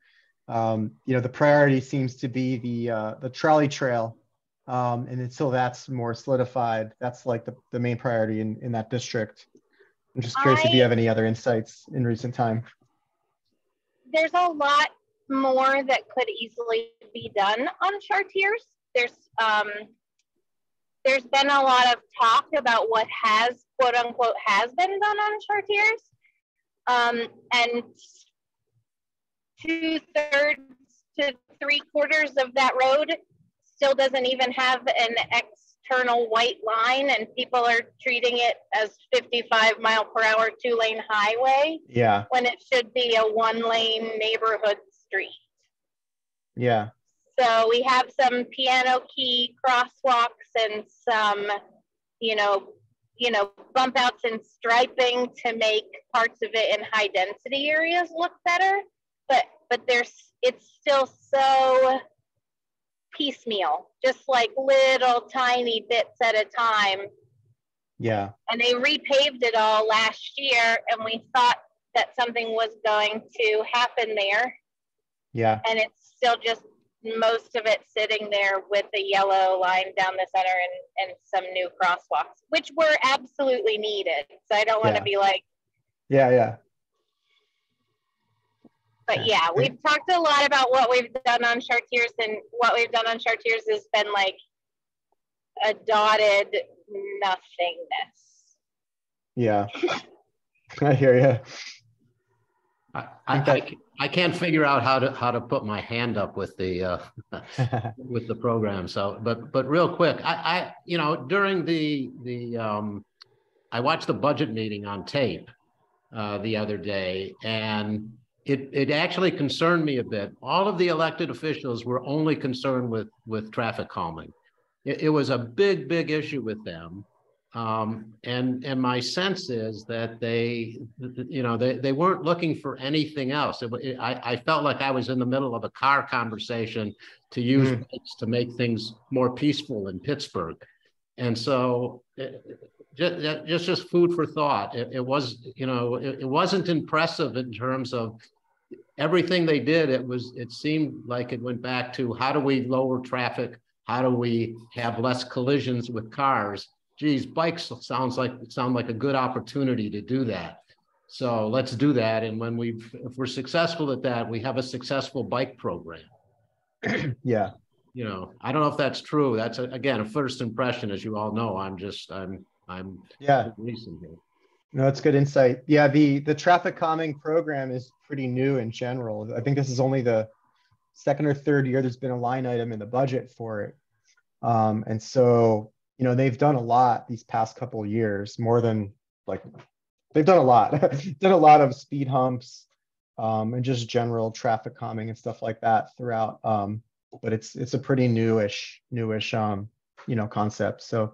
the priority seems to be the trolley trail, and until that's more solidified, that's like the main priority in that district. I'm just curious if you have any other insights in recent time. There's a lot more that could easily be done on Chartiers. There's been a lot of talk about what has, quote unquote, has been done on Chartiers. And 2/3 to 3/4 of that road still doesn't even have an external white line, and people are treating it as 55-mile-per-hour 2-lane highway. Yeah. When it should be a 1-lane neighborhood street. Yeah. So we have some piano key crosswalks and some, you know, bump outs and striping to make parts of it in high density areas look better. But it's still so piecemeal, just like little tiny bits at a time. Yeah. And they repaved it all last year, and we thought that something was going to happen there. Yeah. And it's still just most of it sitting there with a yellow line down the center and some new crosswalks, which were absolutely needed. So I don't want to be like, yeah. But yeah, we've talked a lot about what we've done on Chartiers, and what we've done on Chartiers has been like a dotted nothingness. Yeah. I hear you. I can't figure out how to put my hand up with the with the program. So, but real quick, I you know, during the I watched the budget meeting on tape the other day, and it actually concerned me a bit. All of the elected officials were only concerned with traffic calming. It was a big issue with them. And my sense is that they weren't looking for anything else. I felt like I was in the middle of a car conversation to use bikes to make things more peaceful in Pittsburgh. And so just food for thought. It wasn't impressive in terms of everything they did. It seemed like it went back to, how do we lower traffic? How do we have less collisions with cars? Geez, bikes sound like a good opportunity to do that. So let's do that. And if we're successful at that, we have a successful bike program. Yeah. You know, I don't know if that's true. That's again a first impression, as you all know. I'm recent here. No, that's good insight. Yeah, the traffic calming program is pretty new in general. I think this is only the second or third year there's been a line item in the budget for it. And so, you know, they've done a lot these past couple of years, more than they've done a lot, done a lot of speed humps and just general traffic calming and stuff like that throughout. But it's a pretty newish concept. So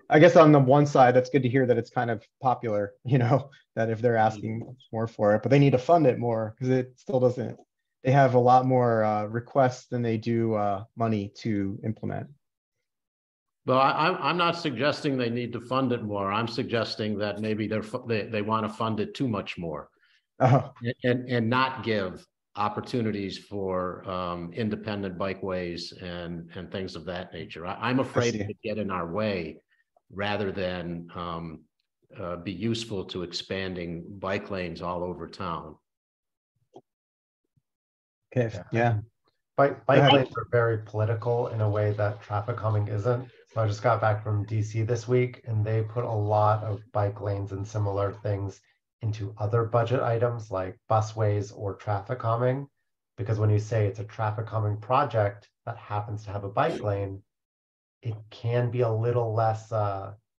I guess on the one side, that's good to hear that it's kind of popular, that if they're asking more for it, but they need to fund it more, because it still doesn't, they have a lot more requests than they do money to implement. Well, I'm not suggesting they need to fund it more. I'm suggesting that maybe they want to fund it too much more, and not give opportunities for independent bikeways and things of that nature. I'm afraid it could get in our way rather than be useful to expanding bike lanes all over town. Okay. Yeah. Bike lanes are very political in a way that traffic calming isn't. So I just got back from DC this week, and they put a lot of bike lanes and similar things into other budget items like busways or traffic calming, because when you say it's a traffic calming project that happens to have a bike lane, it can be a little less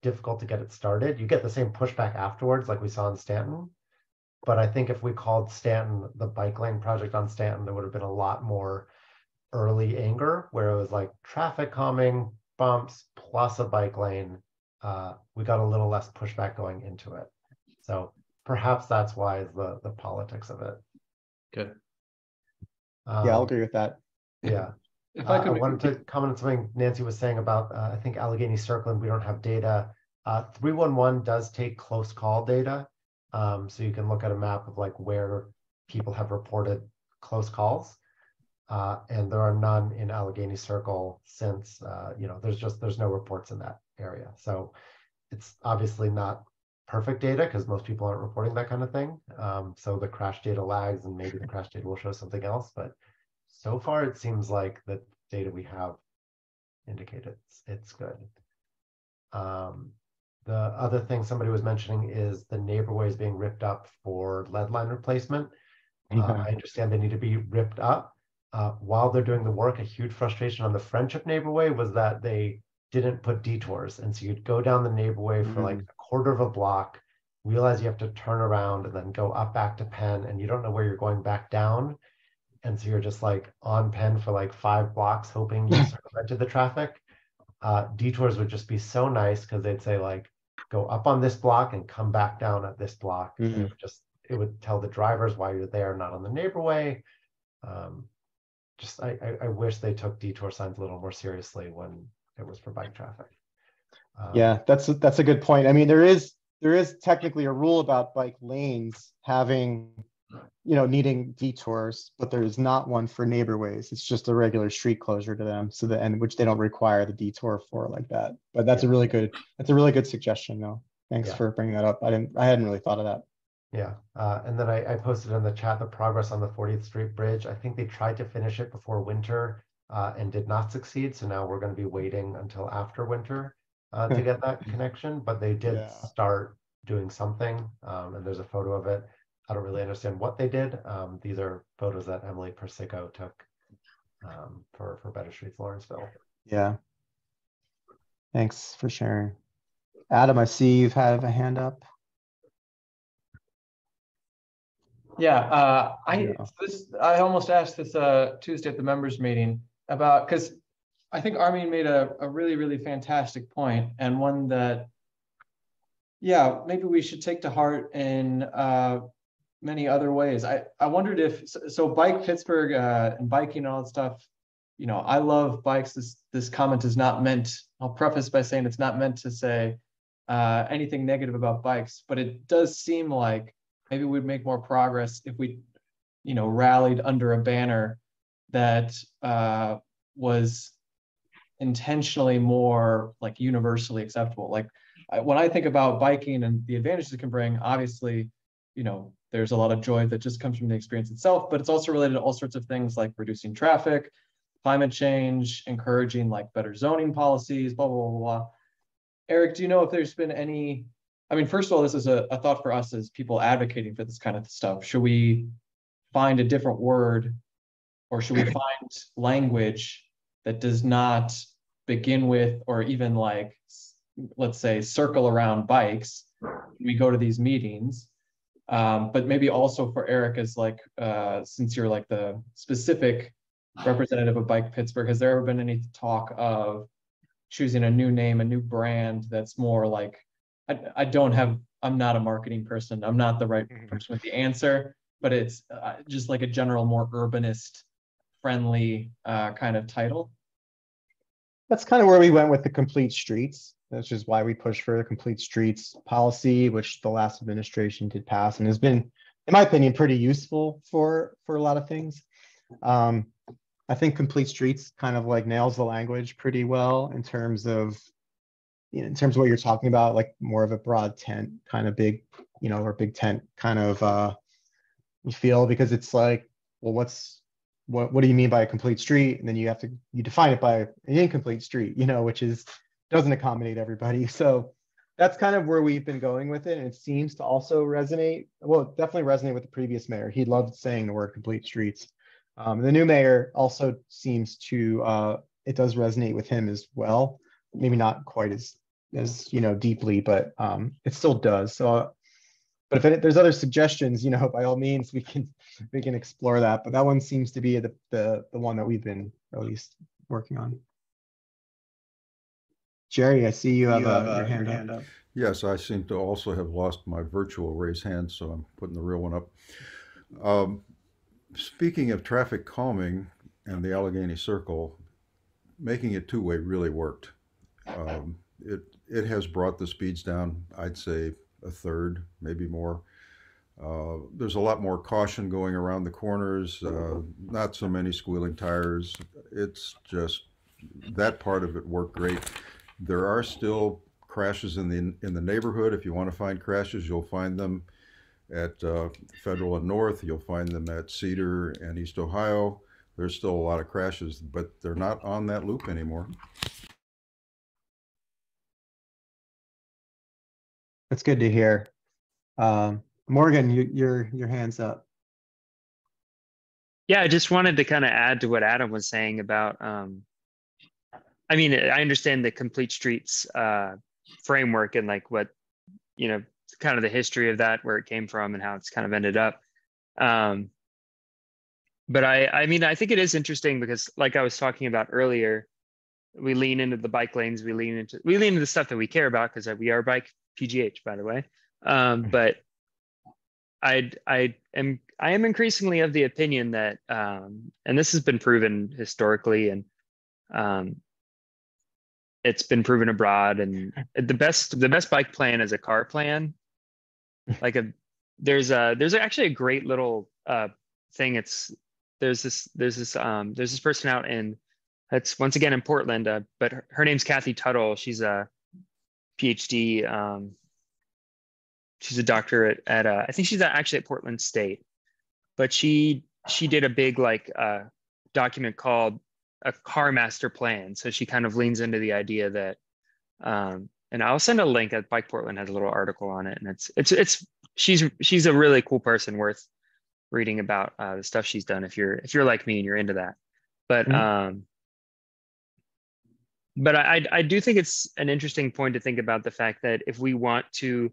difficult to get it started. You get the same pushback afterwards, like we saw in Stanton. But I think if we called Stanton the bike lane project on Stanton, there would have been a lot more early anger, where it was like traffic calming, bumps, plus a bike lane. We got a little less pushback going into it. So perhaps that's why the politics of it. Good. Yeah, I'll agree with that. Yeah. If I wanted to comment on something Nancy was saying about, I think Allegheny Circle, and we don't have data. 311 does take close call data. So you can look at a map of like where people have reported close calls. And there are none in Allegheny Circle since, there's no reports in that area. So it's obviously not perfect data because most people aren't reporting that kind of thing. So the crash data lags, and maybe the crash data will show something else. But so far, it seems like the data we have indicated it's good. The other thing somebody was mentioning is the neighborways being ripped up for lead line replacement. I understand they need to be ripped up. While they're doing the work, a huge frustration on the Friendship neighborway was that they didn't put detours. And so you'd go down the neighborway for like a quarter of a block, realize you have to turn around and then go up back to Penn, and you don't know where you're going back down. And so you're just like on Penn for like 5 blocks, hoping you circumvented the traffic. detours would just be so nice because they'd say like, go up on this block and come back down at this block. And it would tell the drivers why you're there, not on the neighborway. I wish they took detour signs a little more seriously when it was for bike traffic. Yeah, that's a good point. I mean, there is technically a rule about bike lanes having, needing detours, but there is not one for neighborways. It's just a regular street closure to them, which they don't require the detour for like that. But that's a really good suggestion, though. Thanks for bringing that up. I hadn't really thought of that. Yeah, and then I posted in the chat the progress on the 40th Street Bridge. I think they tried to finish it before winter and did not succeed. So now we're going to be waiting until after winter to get that connection. But they did start doing something, and there's a photo of it. I don't really understand what they did. These are photos that Emily Persico took for Better Streets Lawrenceville. Yeah. Thanks for sharing. Adam, I see you've had a hand up. Yeah, I almost asked this Tuesday at the members meeting about, because I think Armin made a really, really fantastic point, and one that, maybe we should take to heart in many other ways. I wondered if, so Bike Pittsburgh and biking and all that stuff, I love bikes. This comment is not meant, I'll preface by saying it's not meant to say anything negative about bikes, but it does seem like maybe we'd make more progress if we, rallied under a banner that was intentionally more like universally acceptable. Like when I think about biking and the advantages it can bring, obviously, there's a lot of joy that just comes from the experience itself, but it's also related to all sorts of things like reducing traffic, climate change, encouraging like better zoning policies, blah, blah, blah, blah. Eric, do you know if there's been any, first of all, this is a thought for us as people advocating for this kind of stuff. Should we find a different word, or should we find language that does not begin with, or even like, let's say, circle around bikes? We go to these meetings, but maybe also for Eric as like, since you're like the specific representative of Bike Pittsburgh, has there ever been any talk of choosing a new name, a new brand that's more like, I'm not a marketing person. I'm not the right person with the answer, but it's just like a general, more urbanist friendly kind of title. That's kind of where we went with the complete streets. That's just why we pushed for the complete streets policy, which the last administration did pass and has been, in my opinion, pretty useful for a lot of things. I think complete streets kind of like nails the language pretty well in terms of what you're talking about, like more of a broad tent kind of big, or big tent kind of you feel, because it's like, well, what do you mean by a complete street? And then you define it by an incomplete street, which doesn't accommodate everybody. So that's kind of where we've been going with it. And it seems to also resonate. Well, it definitely resonate with the previous mayor. He loved saying the word complete streets. The new mayor also seems to, it does resonate with him as well. Maybe not quite as deeply, but it still does. So, but if there's other suggestions, by all means, we can explore that. But that one seems to be the one that we've been at least working on. Jerry, I see you have your hand up. Yes, I seem to also have lost my virtual raise hand, so I'm putting the real one up. Speaking of traffic calming and the Allegheny Circle, making it two-way really worked. It has brought the speeds down, I'd say a third, maybe more. There's a lot more caution going around the corners, not so many squealing tires. It's just, that part of it worked great. There are still crashes in the neighborhood. If you want to find crashes, you'll find them at Federal and North. You'll find them at Cedar and East Ohio. There's still a lot of crashes, but they're not on that loop anymore. That's good to hear. Morgan, your hand's up. Yeah, I just wanted to kind of add to what Adam was saying about, I understand the complete streets framework and like what, kind of the history of that, where it came from and how it's kind of ended up. But I think it is interesting because, like I was talking about earlier, we lean into the bike lanes, we lean into the stuff that we care about, because we are Bike-PGH, by the way. But I am increasingly of the opinion that, and this has been proven historically, and it's been proven abroad, and the best bike plan is a car plan. Like there's actually a great little thing. There's this person out in, that's once again in Portland, but her name's Kathy Tuttle. She's a PhD. She's a doctor at I think she's actually at Portland State, but she did a big document called a car master plan. So she kind of leans into the idea that, and I'll send a link. At Bike Portland has a little article on it, and she's a really cool person, worth reading about the stuff she's done if you're like me and you're into that. But but I do think it's an interesting point to think about the fact that if we want to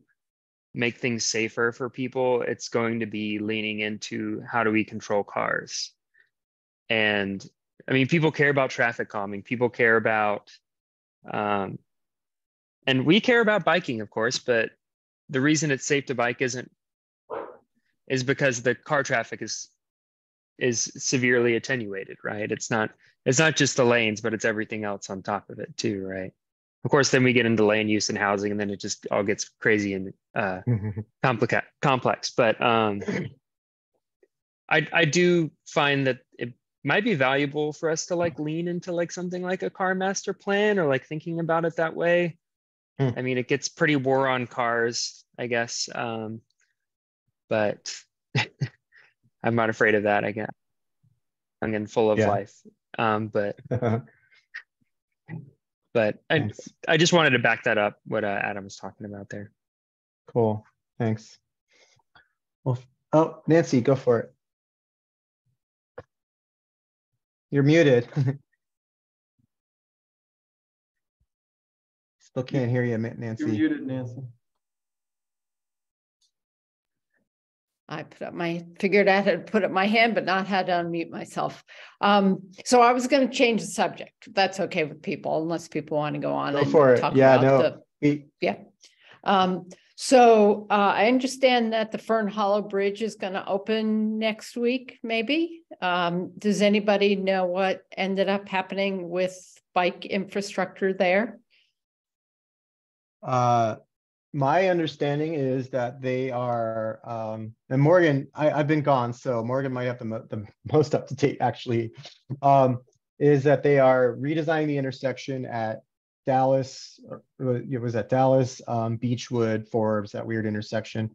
make things safer for people, it's going to be leaning into how do we control cars. And I mean, people care about traffic calming, people care about, and we care about biking, of course, but the reason it's safe to bike is because the car traffic is severely attenuated, right? It's not just the lanes, but it's everything else on top of it too, right? Of course, then we get into land use and housing, and then it just all gets crazy and complex. But I do find that it might be valuable for us to lean into something like a car master plan, or thinking about it that way. I mean, it gets pretty war on cars, I guess. But I'm not afraid of that, I guess. I'm getting full of life. But I just wanted to back that up, what Adam was talking about there. Cool, thanks. Well, oh, Nancy, go for it. You're muted. Still can't hear you, Nancy. You're muted, Nancy. I figured out how to put up my hand, but not how to unmute myself. So I was going to change the subject. That's okay with people, unless people want to go on and talk about So I understand that the Fern Hollow Bridge is going to open next week, maybe. Does anybody know what ended up happening with bike infrastructure there? My understanding is that they are, and Morgan, I've been gone, so Morgan might have the most up to date actually, is that they are redesigning the intersection at Dallas, it was at Dallas, Beechwood, Forbes, that weird intersection.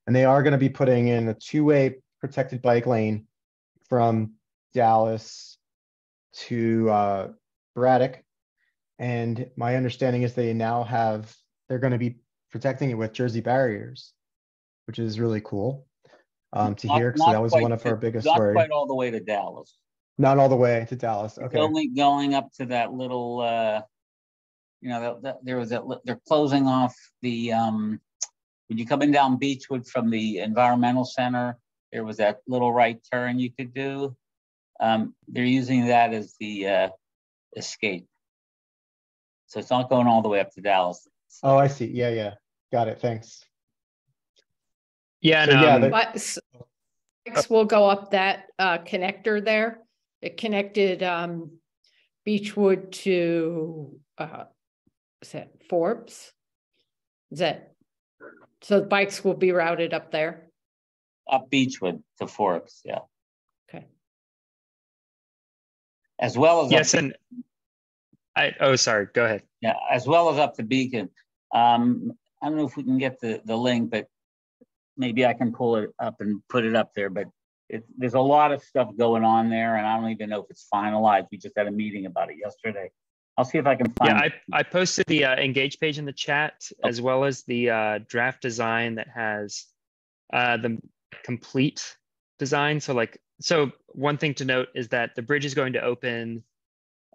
And they are going to be putting in a two-way protected bike lane from Dallas to Braddock. And my understanding is they're going to be protecting it with Jersey barriers, which is really cool to hear. So that was one of our biggest stories. Not quite all the way to Dallas. Not all the way to Dallas. Okay. It's only going up to that little, they're closing off the, when you come in down Beechwood from the environmental center, there was that little right turn you could do. They're using that as the escape. So it's not going all the way up to Dallas. Oh, I see. Yeah. Got it. Thanks. Yeah. Bikes will go up that connector there. It connected Beechwood to is that Forbes? So the bikes will be routed up there? Up Beechwood to Forbes, yeah. Okay. As well as yes, and sorry, go ahead. Yeah, as well as up to Beacon. I don't know if we can get the link, but maybe I can pull it up and put it up there. But there's a lot of stuff going on there, and I don't even know if it's finalized. We just had a meeting about it yesterday. I'll see if I can find it. I posted the engage page in the chat, as well as the draft design that has the complete design. So one thing to note is that the bridge is going to open,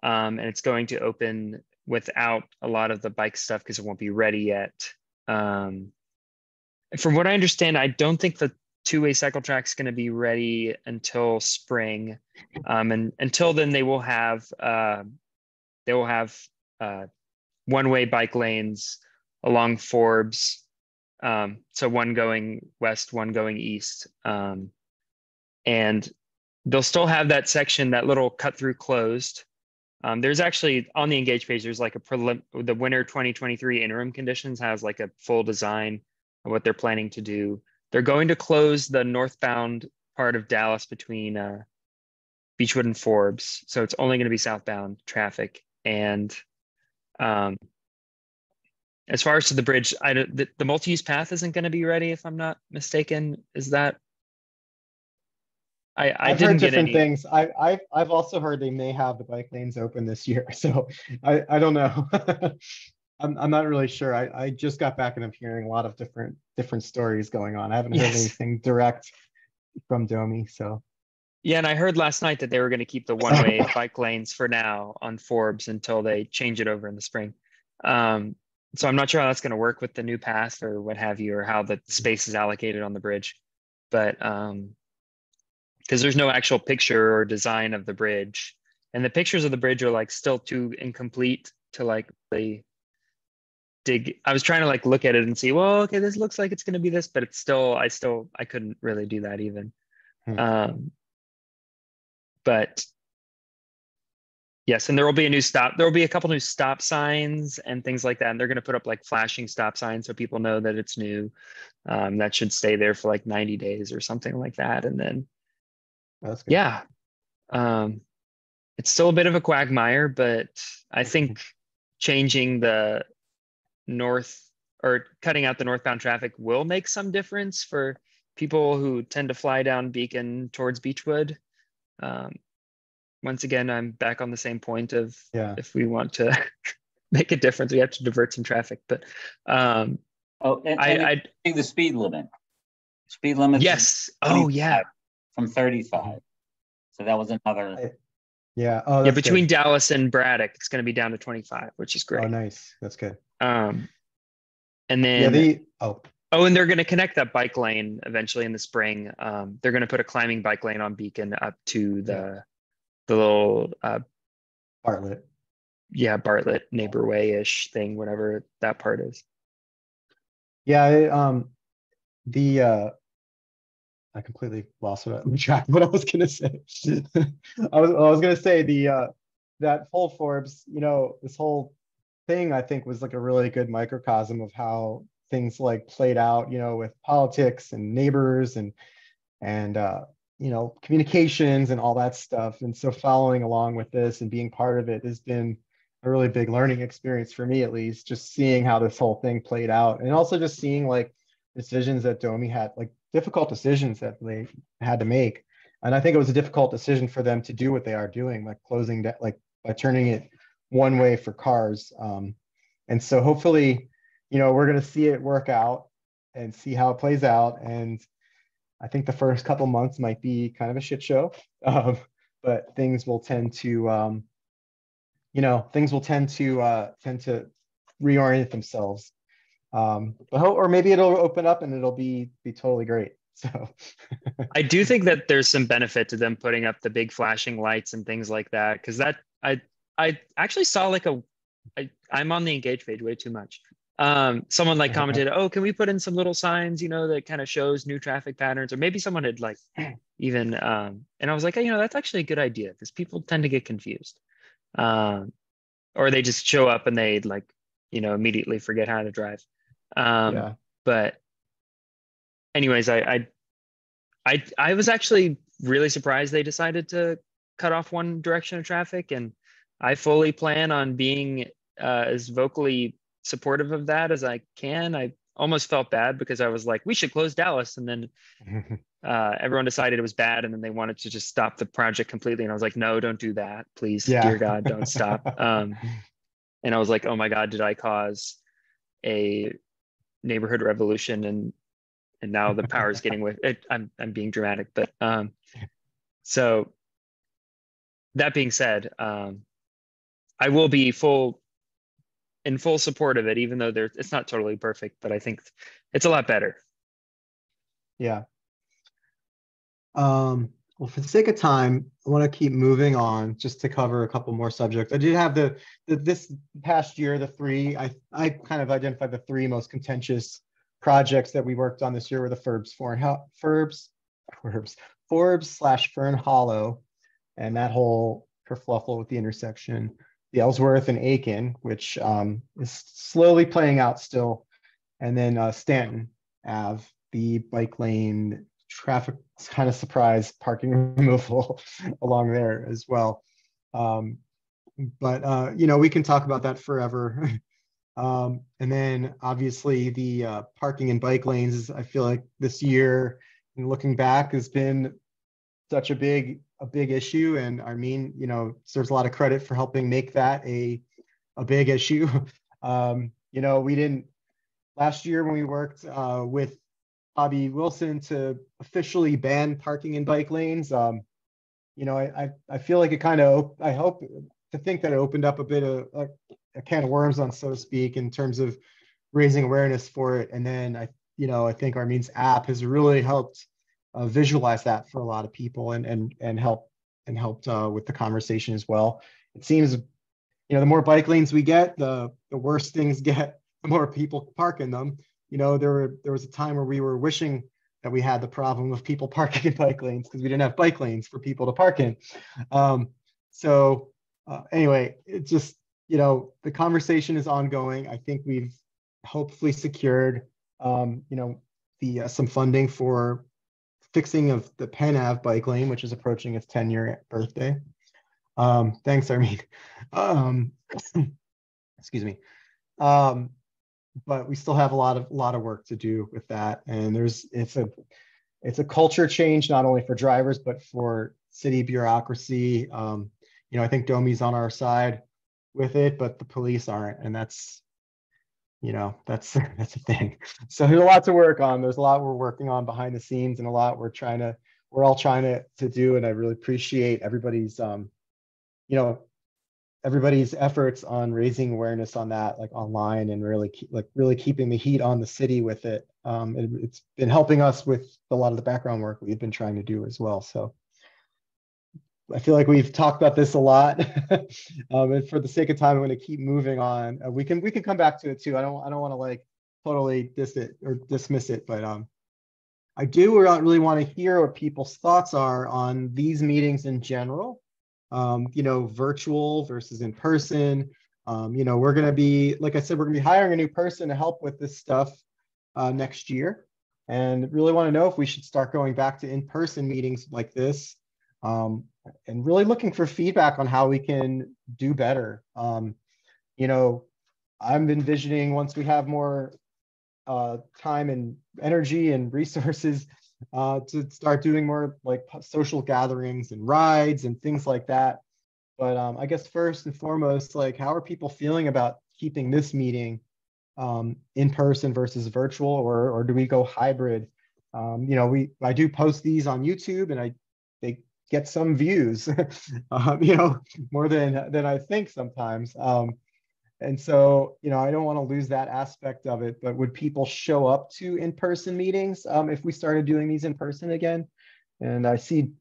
and it's going to open without a lot of the bike stuff because it won't be ready yet. From what I understand, I don't think the two-way cycle track is going to be ready until spring. And until then, they will have they will have one-way bike lanes along Forbes. So one going west, one going east. And they'll still have that section, that little cut through closed. There's actually on the Engage page, there's like the winter 2023 interim conditions has like a full design of what they're planning to do. They're going to close the northbound part of Dallas between Beechwood and Forbes. So it's only going to be southbound traffic. And as far as to the bridge, the multi-use path isn't going to be ready, if I'm not mistaken. Is that? I've heard different things. I've also heard they may have the bike lanes open this year, so I don't know. I'm not really sure. I just got back and I'm hearing a lot of different stories going on. I haven't heard anything direct from Domi, so. Yeah, and I heard last night that they were going to keep the one-way bike lanes for now on Forbes until they change it over in the spring. So I'm not sure how that's going to work with the new path or what have you, or how the space is allocated on the bridge. But because there's no actual picture or design of the bridge, and the pictures of the bridge are like still too incomplete to like really dig. I was trying to like look at it and see, well, okay, this looks like it's going to be this, but it's still, I couldn't really do that even. But yes, and there will be a new stop. There will be a couple new stop signs and things like that. And they're going to put up like flashing stop signs so people know that it's new. That should stay there for like 90 days or something like that. And then, that's good. Yeah, it's still a bit of a quagmire, but I think changing the north or cutting out the northbound traffic will make some difference for people who tend to fly down Beacon towards Beechwood. Once again, I'm back on the same point of if we want to make a difference, we have to divert some traffic. But and I think the speed limit. Speed limit. Yes. Oh, yeah. From 35. So that was another. Yeah. Oh, yeah. Between good. Dallas and Braddock, it's going to be down to 25, which is great. Oh, nice. That's good. And then and they're going to connect that bike lane eventually in the spring. They're going to put a climbing bike lane on Beacon up to the little Bartlett. Yeah, Bartlett Neighbor Way-ish thing, whatever that part is. Yeah, I completely lost track of what I was going to say. I was going to say that whole Forbes, this whole thing I think was like a really good microcosm of how things like played out, with politics and neighbors and communications and all that stuff. And so following along with this and being part of it has been a really big learning experience for me, at least, just seeing how this whole thing played out. And also just seeing like decisions that Domi had, like difficult decisions that they had to make. And I think it was a difficult decision for them to do what they are doing, like closing that, like by turning it one way for cars. And so hopefully, we're going to see it work out and see how it plays out. And I think the first couple months might be kind of a shit show, but things will tend to, tend to reorient themselves. Or maybe it'll open up and it'll be totally great. So I do think that there's some benefit to them putting up the big flashing lights and things like that, because that I actually saw like I'm on the Engage page way too much. Someone like commented, oh, can we put in some little signs, that kind of shows new traffic patterns, or maybe someone had like even, and I was like, hey, that's actually a good idea because people tend to get confused. Or they just show up and they like, immediately forget how to drive. But anyways, I was actually really surprised they decided to cut off one direction of traffic, and I fully plan on being as vocally supportive of that as I can. I almost felt bad because I was like, we should close Dallas, and then everyone decided it was bad, and then they wanted to just stop the project completely, and I was like, no, don't do that, please. Dear God, don't stop. And I was like, oh my God, did I cause a neighborhood revolution? And now the power is getting with it. I'm being dramatic, but so that being said, I will be in full support of it, even though it's not totally perfect, but I think it's a lot better. Yeah. Well, for the sake of time, I want to keep moving on just to cover a couple more subjects. I did have this past year, I kind of identified the three most contentious projects that we worked on this year were the Forbes/Fern Hollow, and that whole kerfluffle with the intersection, the Ellsworth and Aiken, which is slowly playing out still, and then Stanton Ave, the bike lane traffic kind of surprise parking removal along there as well. But we can talk about that forever. And then obviously the parking in bike lanes is, I feel like this year, and looking back, has been such a big issue. And Armin, deserves a lot of credit for helping make that a big issue. We didn't, last year when we worked with Bobby Wilson to officially ban parking in bike lanes, I feel like it kind of, I hope to think that it opened up a bit of a can of worms, on so to speak, in terms of raising awareness for it. And then I think Armin's app has really helped visualize that for a lot of people and helped with the conversation as well. It seems, the more bike lanes we get, the worse things get, the more people park in them. There was a time where we were wishing that we had the problem of people parking in bike lanes because we didn't have bike lanes for people to park in. Anyway, it just, the conversation is ongoing. I think we've hopefully secured, some funding for fixing of the Penn Ave bike lane, which is approaching its 10-year birthday. Thanks, Armin. Excuse me. But we still have a lot of work to do with that. And it's a culture change, not only for drivers, but for city bureaucracy. I think Domi's on our side with it, but the police aren't. And that's a thing. So there's a lot to work on. There's a lot we're working on behind the scenes, and a lot we're all trying to do. And I really appreciate everybody's, everybody's efforts on raising awareness on that, like online, and really keeping the heat on the city with it. It's been helping us with a lot of the background work we've been trying to do as well. So I feel like we've talked about this a lot. And for the sake of time, I'm going to keep moving on. We can come back to it too. I don't want to totally dismiss it, but I do really want to hear what people's thoughts are on these meetings in general. Virtual versus in person. We're going to be, like I said, we're going to be hiring a new person to help with this stuff next year, and really want to know if we should start going back to in-person meetings like this, and really looking for feedback on how we can do better. I'm envisioning, once we have more time and energy and resources, to start doing more like social gatherings and rides and things like that. But I guess first and foremost, how are people feeling about keeping this meeting in person versus virtual, or do we go hybrid? I do post these on YouTube, and they get some views, more than I think sometimes. And so, I don't want to lose that aspect of it, but would people show up to in-person meetings if we started doing these in person again? And I see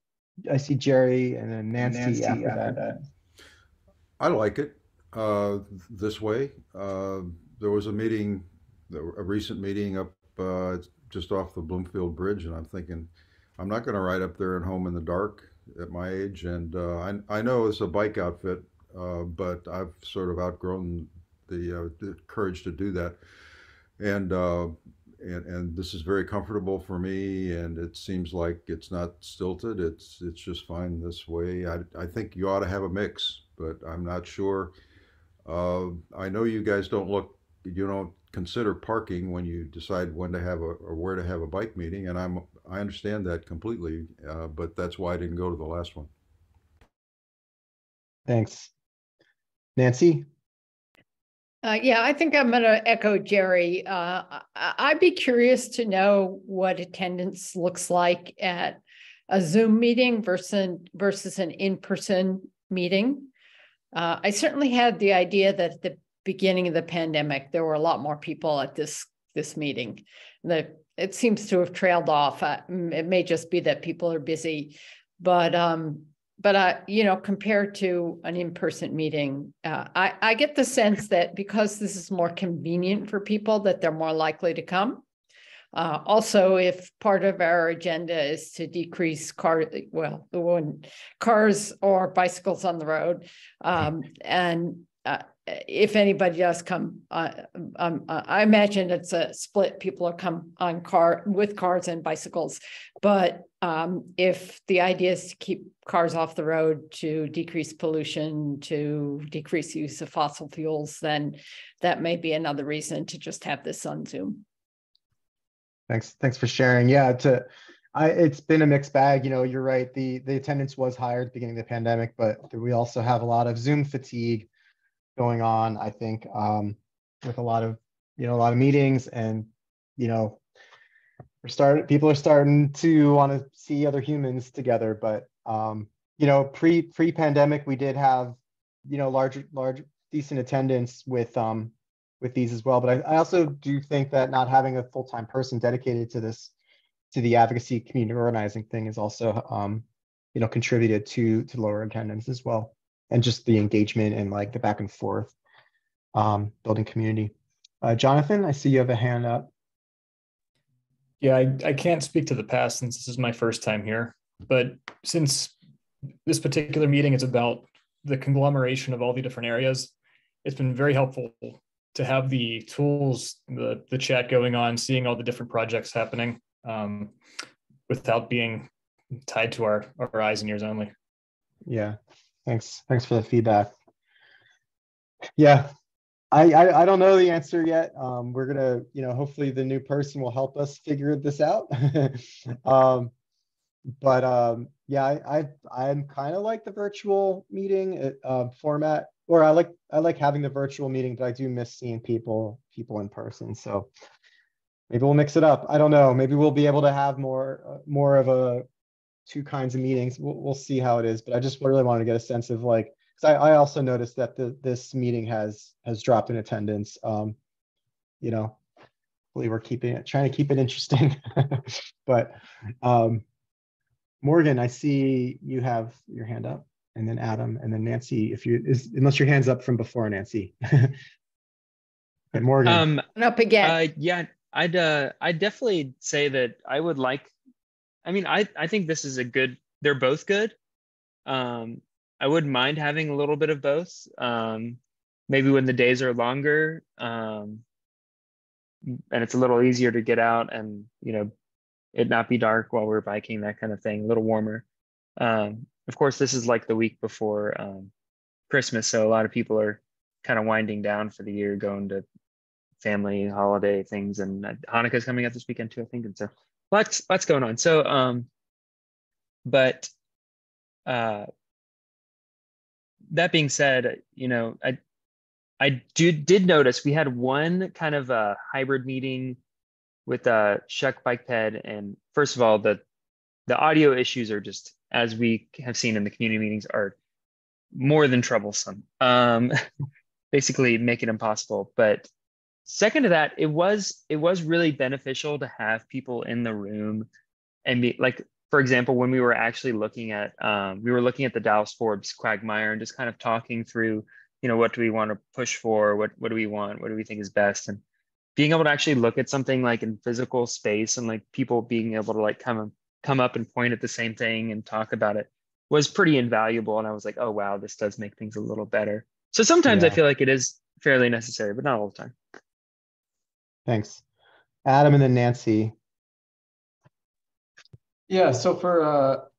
Jerry and then Nancy after that. I like it this way. There was a recent meeting up just off the Bloomfield Bridge, and I'm thinking, I'm not going to ride up there and home in the dark at my age. And I know it's a bike outfit, but I've sort of outgrown the courage to do that. And this is very comfortable for me, and it seems like it's not stilted. It's just fine this way. I think you ought to have a mix, but I'm not sure. I know you guys don't consider parking when you decide when to have or where to have a bike meeting, and I understand that completely, but that's why I didn't go to the last one. Thanks. Nancy? Yeah, I think I'm going to echo Jerry. I'd be curious to know what attendance looks like at a Zoom meeting versus an in-person meeting. I certainly had the idea that at the beginning of the pandemic, there were a lot more people at this meeting. It seems to have trailed off. It may just be that people are busy But compared to an in-person meeting, I get the sense that because this is more convenient for people, that they're more likely to come. Also, if part of our agenda is to decrease cars or bicycles on the road, if anybody does come, I imagine it's a split. People will come with cars and bicycles. But if the idea is to keep cars off the road, to decrease pollution, to decrease the use of fossil fuels, then that may be another reason to just have this on Zoom. Thanks for sharing. Yeah, it's been a mixed bag. You're right. The attendance was higher at the beginning of the pandemic, but we also have a lot of Zoom fatigue going on, I think, with a lot of meetings, and people are starting to want to see other humans together. But pre-pandemic, we did have large decent attendance with these as well. But I also do think that not having a full-time person dedicated to the advocacy community organizing thing is also contributed to lower attendance as well, and just the engagement and like the back and forth, building community. Jonathan, I see you have a hand up. Yeah, I can't speak to the past since this is my first time here, but since this particular meeting is about the conglomeration of all the different areas, it's been very helpful to have the tools, the chat going on, seeing all the different projects happening, without being tied to our eyes and ears only. Yeah, thanks for the feedback. Yeah, I don't know the answer yet. We're gonna, hopefully the new person will help us figure this out. Yeah, I'm kind of like the virtual meeting format, or I like having the virtual meeting, but I do miss seeing people in person. So maybe we'll mix it up. I don't know. Maybe we'll be able to have more of two kinds of meetings. We'll see how it is. But I just really wanted to get a sense of like, because I also noticed that this meeting has dropped in attendance. Hopefully we're trying to keep it interesting. But Morgan, I see you have your hand up, and then Adam, and then Nancy. Unless your hand's up from before, Nancy. And Morgan. Up again. Yeah, I'd definitely say that I would like. I mean, I think this is they're both good. I wouldn't mind having a little bit of both. Maybe when the days are longer, and it's a little easier to get out, and it not be dark while we're biking, that kind of thing, a little warmer. Of course, this is like the week before Christmas, so a lot of people are kind of winding down for the year, going to family holiday things, and Hanukkah's coming up this weekend too, I think, and so lots going on. So but that being said, I did notice we had one kind of a hybrid meeting with Shuck Bike-Ped, and first of all, the audio issues are just, as we have seen in the community meetings, are more than troublesome. Basically make it impossible. But second to that, it was really beneficial to have people in the room and be like, for example, when we were actually looking at the Dallas Forbes quagmire and just kind of talking through, what do we want to push for? What do we want? What do we think is best? And being able to actually look at something like in physical space, and like people being able to like come up and point at the same thing and talk about it was pretty invaluable. And I was like, oh, wow, this does make things a little better. So sometimes I feel like it is fairly necessary, but not all the time. Thanks. Adam, and then Nancy. Yeah, so for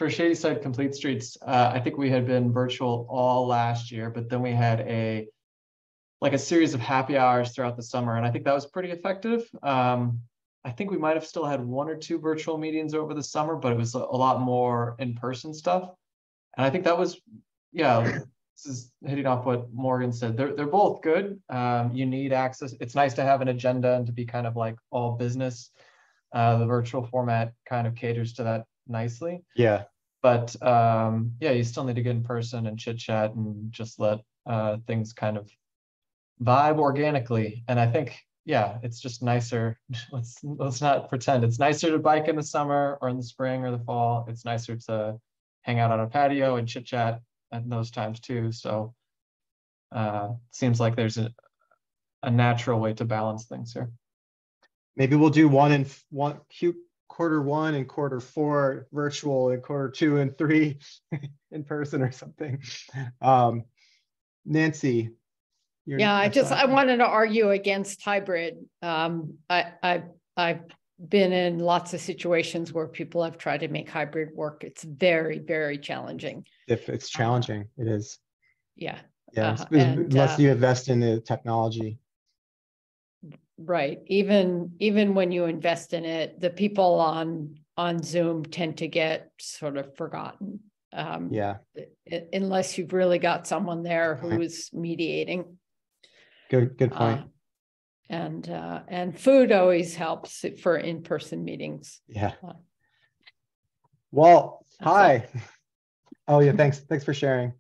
Shady Side Complete Streets, I think we had been virtual all last year, but then we had a series of happy hours throughout the summer, and I think that was pretty effective. I think we might have still had one or two virtual meetings over the summer, but it was a lot more in-person stuff. And I think that was, this is hitting off what Morgan said. They're both good. You need access. It's nice to have an agenda and to be kind of like all business. The virtual format kind of caters to that nicely. Yeah. But you still need to get in person and chit chat and just let things kind of vibe organically. And I think, yeah, it's just nicer. Let's not pretend it's nicer to bike in the summer or in the spring or the fall. It's nicer to hang out on a patio and chit chat at those times too. So seems like there's a natural way to balance things here. Maybe we'll do quarter one and quarter four virtual and quarter two and three in person or something. Nancy. Yeah, I wanted to argue against hybrid. I've been in lots of situations where people have tried to make hybrid work. It's very, very challenging. If it's challenging, it is. Yeah. Yeah, unless you invest in the technology. Right. Even when you invest in it, the people on Zoom tend to get sort of forgotten. Yeah. Unless you've really got someone there who's mediating. Good point. And food always helps for in-person meetings. Yeah. Walt, hi. Oh yeah, thanks for sharing.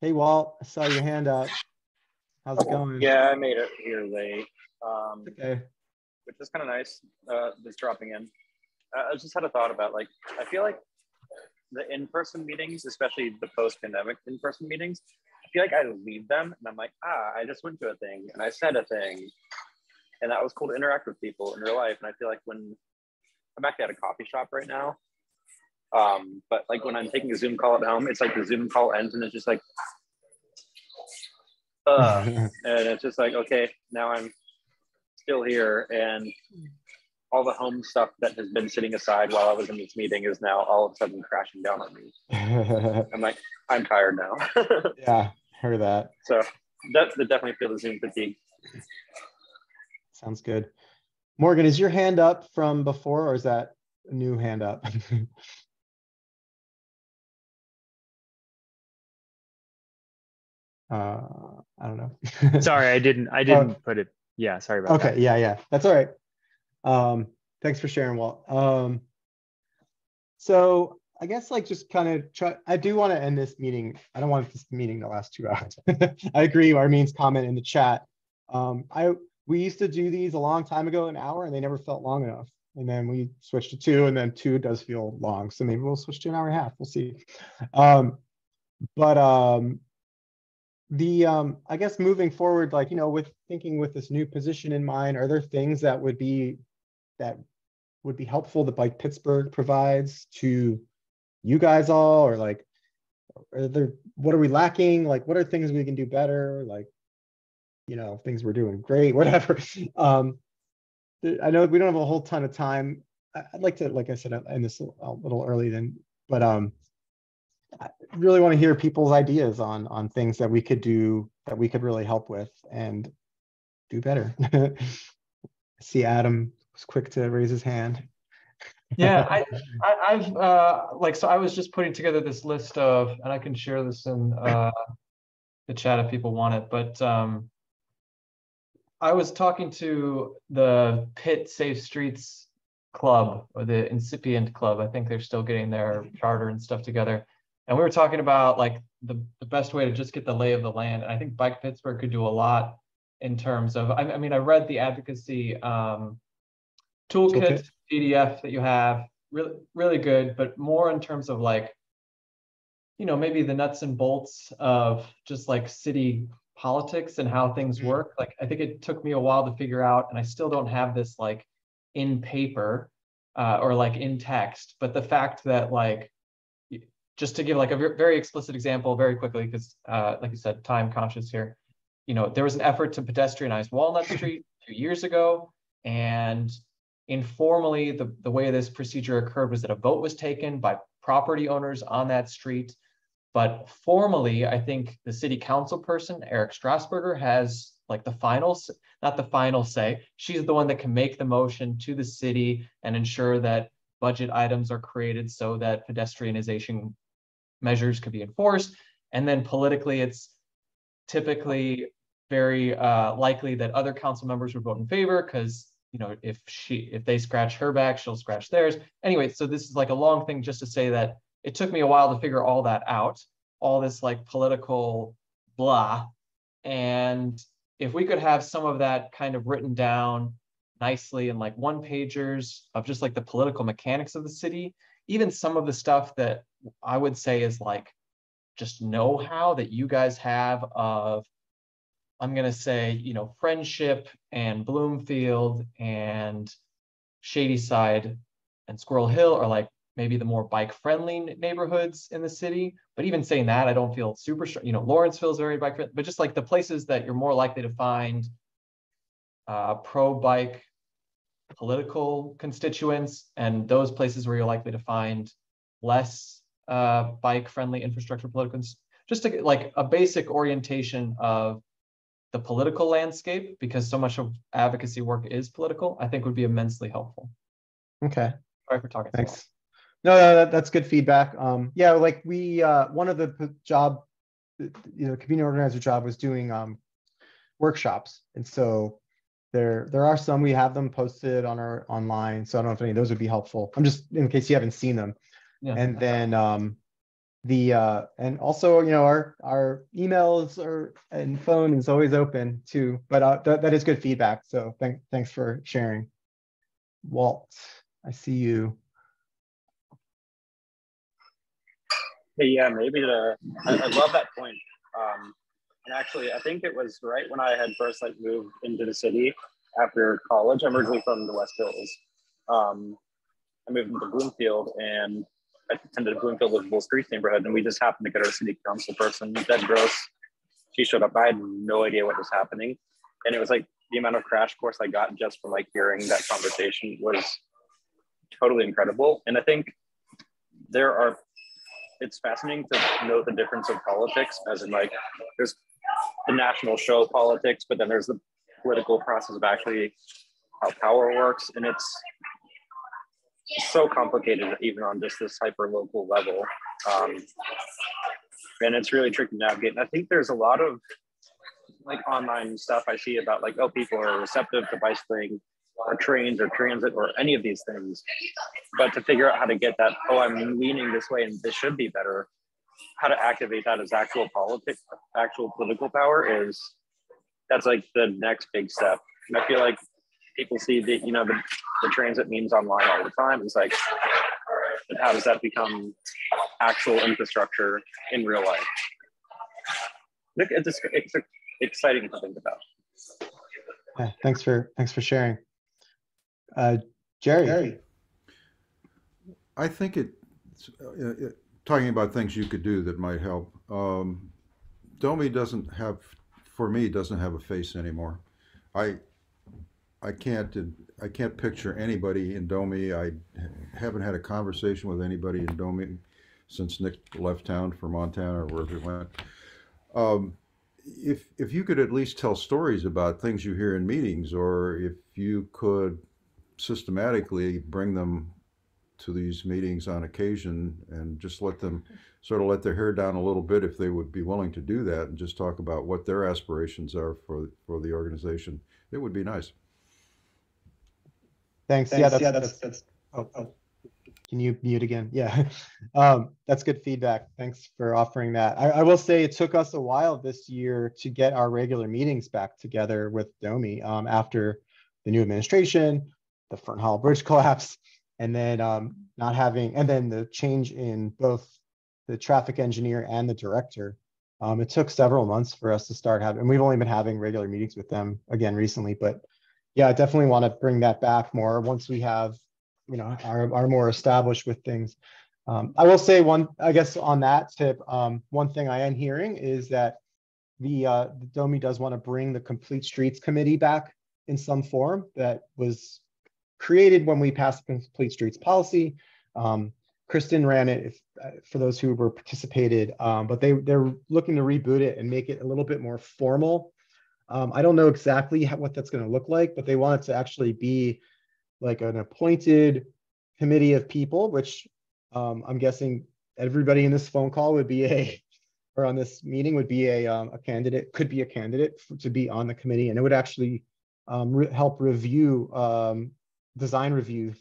Hey Walt, I saw your hand up. How's it going? Yeah, I made it here late. Okay. Which is kind of nice, just dropping in. I just had a thought about, like, I feel like the in-person meetings, especially the post-pandemic in-person meetings, I feel like I leave them and I'm like, I just went to a thing and I said a thing. And that was cool to interact with people in real life. And I feel like when I'm actually at a coffee shop right now, but like when I'm taking a Zoom call at home, it's like the Zoom call ends and it's just like, and it's just like, okay, now I'm still here and all the home stuff that has been sitting aside while I was in this meeting is now all of a sudden crashing down on me. I'm like, I'm tired now. Yeah, heard that. So that definitely feel the Zoom fatigue. Sounds good. Morgan, is your hand up from before or is that a new hand up? I don't know. Sorry, I didn't put it. Yeah, sorry about that. Okay, yeah, that's all right. Thanks for sharing, Walt. So I guess like just kind of I do want to end this meeting. I don't want this meeting to last 2 hours. I agree. Armin's comment in the chat. We used to do these a long time ago, an hour, and they never felt long enough. And then we switched to 2, and then 2 does feel long. So maybe we'll switch to an hour and a half. We'll see. I guess moving forward, like, you know, with thinking with this new position in mind, are there things that would be helpful that Bike Pittsburgh provides to you guys all, or like, what are we lacking? Like, what are things we can do better? Like, you know, things we're doing great, whatever. I know we don't have a whole ton of time. I'd like to, like I said, end this a little early then, but I really want to hear people's ideas on things that we could do, that we could really help with and do better. I see Adam was quick to raise his hand. Yeah, I've so I was just putting together this list of, and I can share this in the chat if people want it, but I was talking to the Pitt Safe Streets Club, or the incipient club. I think they're still getting their charter and stuff together. And we were talking about like the best way to just get the lay of the land. And I think Bike Pittsburgh could do a lot in terms of, I mean, I read the advocacy toolkit PDF that you have, really good, but more in terms of like, you know, maybe the nuts and bolts of just like city politics and how things work. Like, I think it took me a while to figure out, and I still don't have this like in paper or like in text, but the fact that like, just to give like a very explicit example very quickly, because like you said, time conscious here, you know, there was an effort to pedestrianize Walnut Street 2 years ago, and informally, the way this procedure occurred was that a vote was taken by property owners on that street. But formally, I think the city council person, Eric Strasburger, has like the final, not the final say. She's the one that can make the motion to the city and ensure that budget items are created so that pedestrianization measures could be enforced. And then politically, it's typically very likely that other council members would vote in favor because, you know, if they scratch her back, she'll scratch theirs. Anyway, so this is like a long thing just to say that it took me a while to figure all that out, all this like political blah. And if we could have some of that kind of written down nicely in like one pagers of just like the political mechanics of the city, even some of the stuff that I would say is like just know-how that you guys have of, I'm going to say, you know, Friendship and Bloomfield and Shadyside and Squirrel Hill are like maybe the more bike-friendly neighborhoods in the city. But even saying that, I don't feel super sure. You know, Lawrenceville is very bike-friendly, but just like the places that you're more likely to find pro-bike political constituents, and those places where you're likely to find less bike-friendly infrastructure political, just to get like a basic orientation of the political landscape, because so much of advocacy work is political, I think would be immensely helpful. Okay. Sorry for talking. Thanks. No, that's good feedback. Yeah, like we, one of the job, you know, community organizer job was doing workshops. And so there are some, we have them posted on our online. So I don't know if any of those would be helpful. I'm just in case you haven't seen them. Yeah. And then and also, you know, our emails and phone is always open too, but that is good feedback. So thanks for sharing. Walt, I see you. Hey, yeah, maybe I love that point. And actually, I think it was right when I had first like moved into the city after college. I'm originally from the West Hills. I moved into Bloomfield, and I attended Bloomfield Livable Streets neighborhood, and we just happened to get our city council person, Deb Gross. She showed up. I had no idea what was happening, and it was like the amount of crash course I got just from like hearing that conversation was totally incredible. And I think it's fascinating to know the difference of politics, as in like there's the national show politics, but then there's the political process of actually how power works, and it's so complicated even on just this hyper local level, and it's really tricky to navigate. And I think there's a lot of like online stuff I see about like, oh, people are receptive to bicycling or trains or transit or any of these things, but to figure out how to get that, oh, I'm leaning this way and this should be better, how to activate that as actual politics, actual political power, that's like the next big step. And I feel like people see the, you know, the transit memes online all the time. It's like, but how does that become actual infrastructure in real life? It's exciting to think about. Yeah, thanks for sharing. Jerry. I think talking about things you could do that might help. Domi doesn't have a face anymore. I can't picture anybody in Domi. I haven't had a conversation with anybody in Domi since Nick left town for Montana or wherever he went. If you could at least tell stories about things you hear in meetings, or if you could systematically bring them to these meetings on occasion and just let them sort of let their hair down a little bit, if they would be willing to do that, and just talk about what their aspirations are for the organization, it would be nice. Thanks. Yeah, that's oh. Can you mute again? Yeah, that's good feedback. Thanks for offering that. I will say it took us a while this year to get our regular meetings back together with Domi after the new administration, the Fern Hall Bridge collapse, and then and then the change in both the traffic engineer and the director. It took several months for us to start having, and we've only been having regular meetings with them again recently, but yeah, I definitely want to bring that back more once we have, you know, are more established with things. I will say I guess on that tip, one thing I am hearing is that the Domi does want to bring the Complete Streets Committee back in some form that was created when we passed the Complete Streets policy. Kristen ran it for those who were participated, but they're looking to reboot it and make it a little bit more formal. I don't know exactly what that's going to look like, but they want it to actually be like an appointed committee of people, which I'm guessing everybody in this phone call would be or on this meeting would be a candidate, could be a candidate to be on the committee, and it would actually help review, design review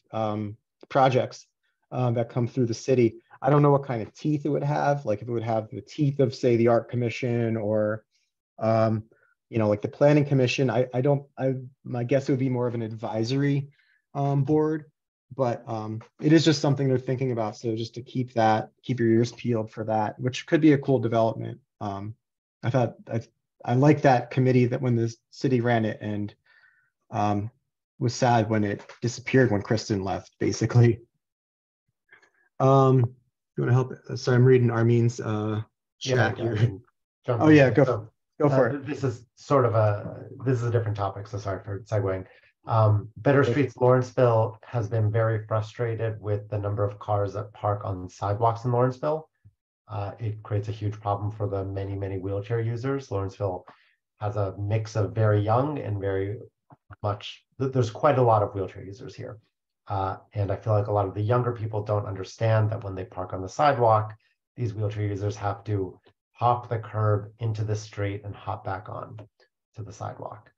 projects that come through the city. I don't know what kind of teeth it would have, like if it would have the teeth of, say, the Art Commission or like the planning commission, my guess it would be more of an advisory board, but it is just something they're thinking about. So just to keep your ears peeled for that, which could be a cool development. I like that committee that when the city ran it, and was sad when it disappeared when Kristen left, basically. You want to help? Sorry, I'm reading Armin's chat here. Oh yeah, go for it. This is a different topic, so sorry for segueing. Better Streets Lawrenceville has been very frustrated with the number of cars that park on sidewalks in Lawrenceville. It creates a huge problem for the many, many wheelchair users. Lawrenceville has a mix of very young and there's quite a lot of wheelchair users here. And I feel like a lot of the younger people don't understand that when they park on the sidewalk, these wheelchair users have to hop the curb into the street and hop back on to the sidewalk.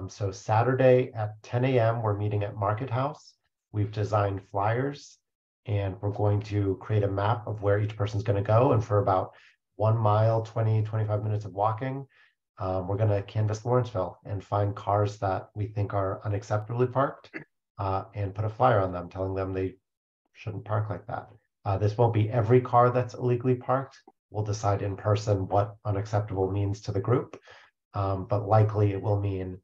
So Saturday at 10 a.m., we're meeting at Market House. We've designed flyers, and we're going to create a map of where each person's going to go. And for about 1 mile, 25 minutes of walking, we're going to canvass Lawrenceville and find cars that we think are unacceptably parked, and put a flyer on them telling them they shouldn't park like that. This won't be every car that's illegally parked. We'll decide in person what unacceptable means to the group, but likely it will mean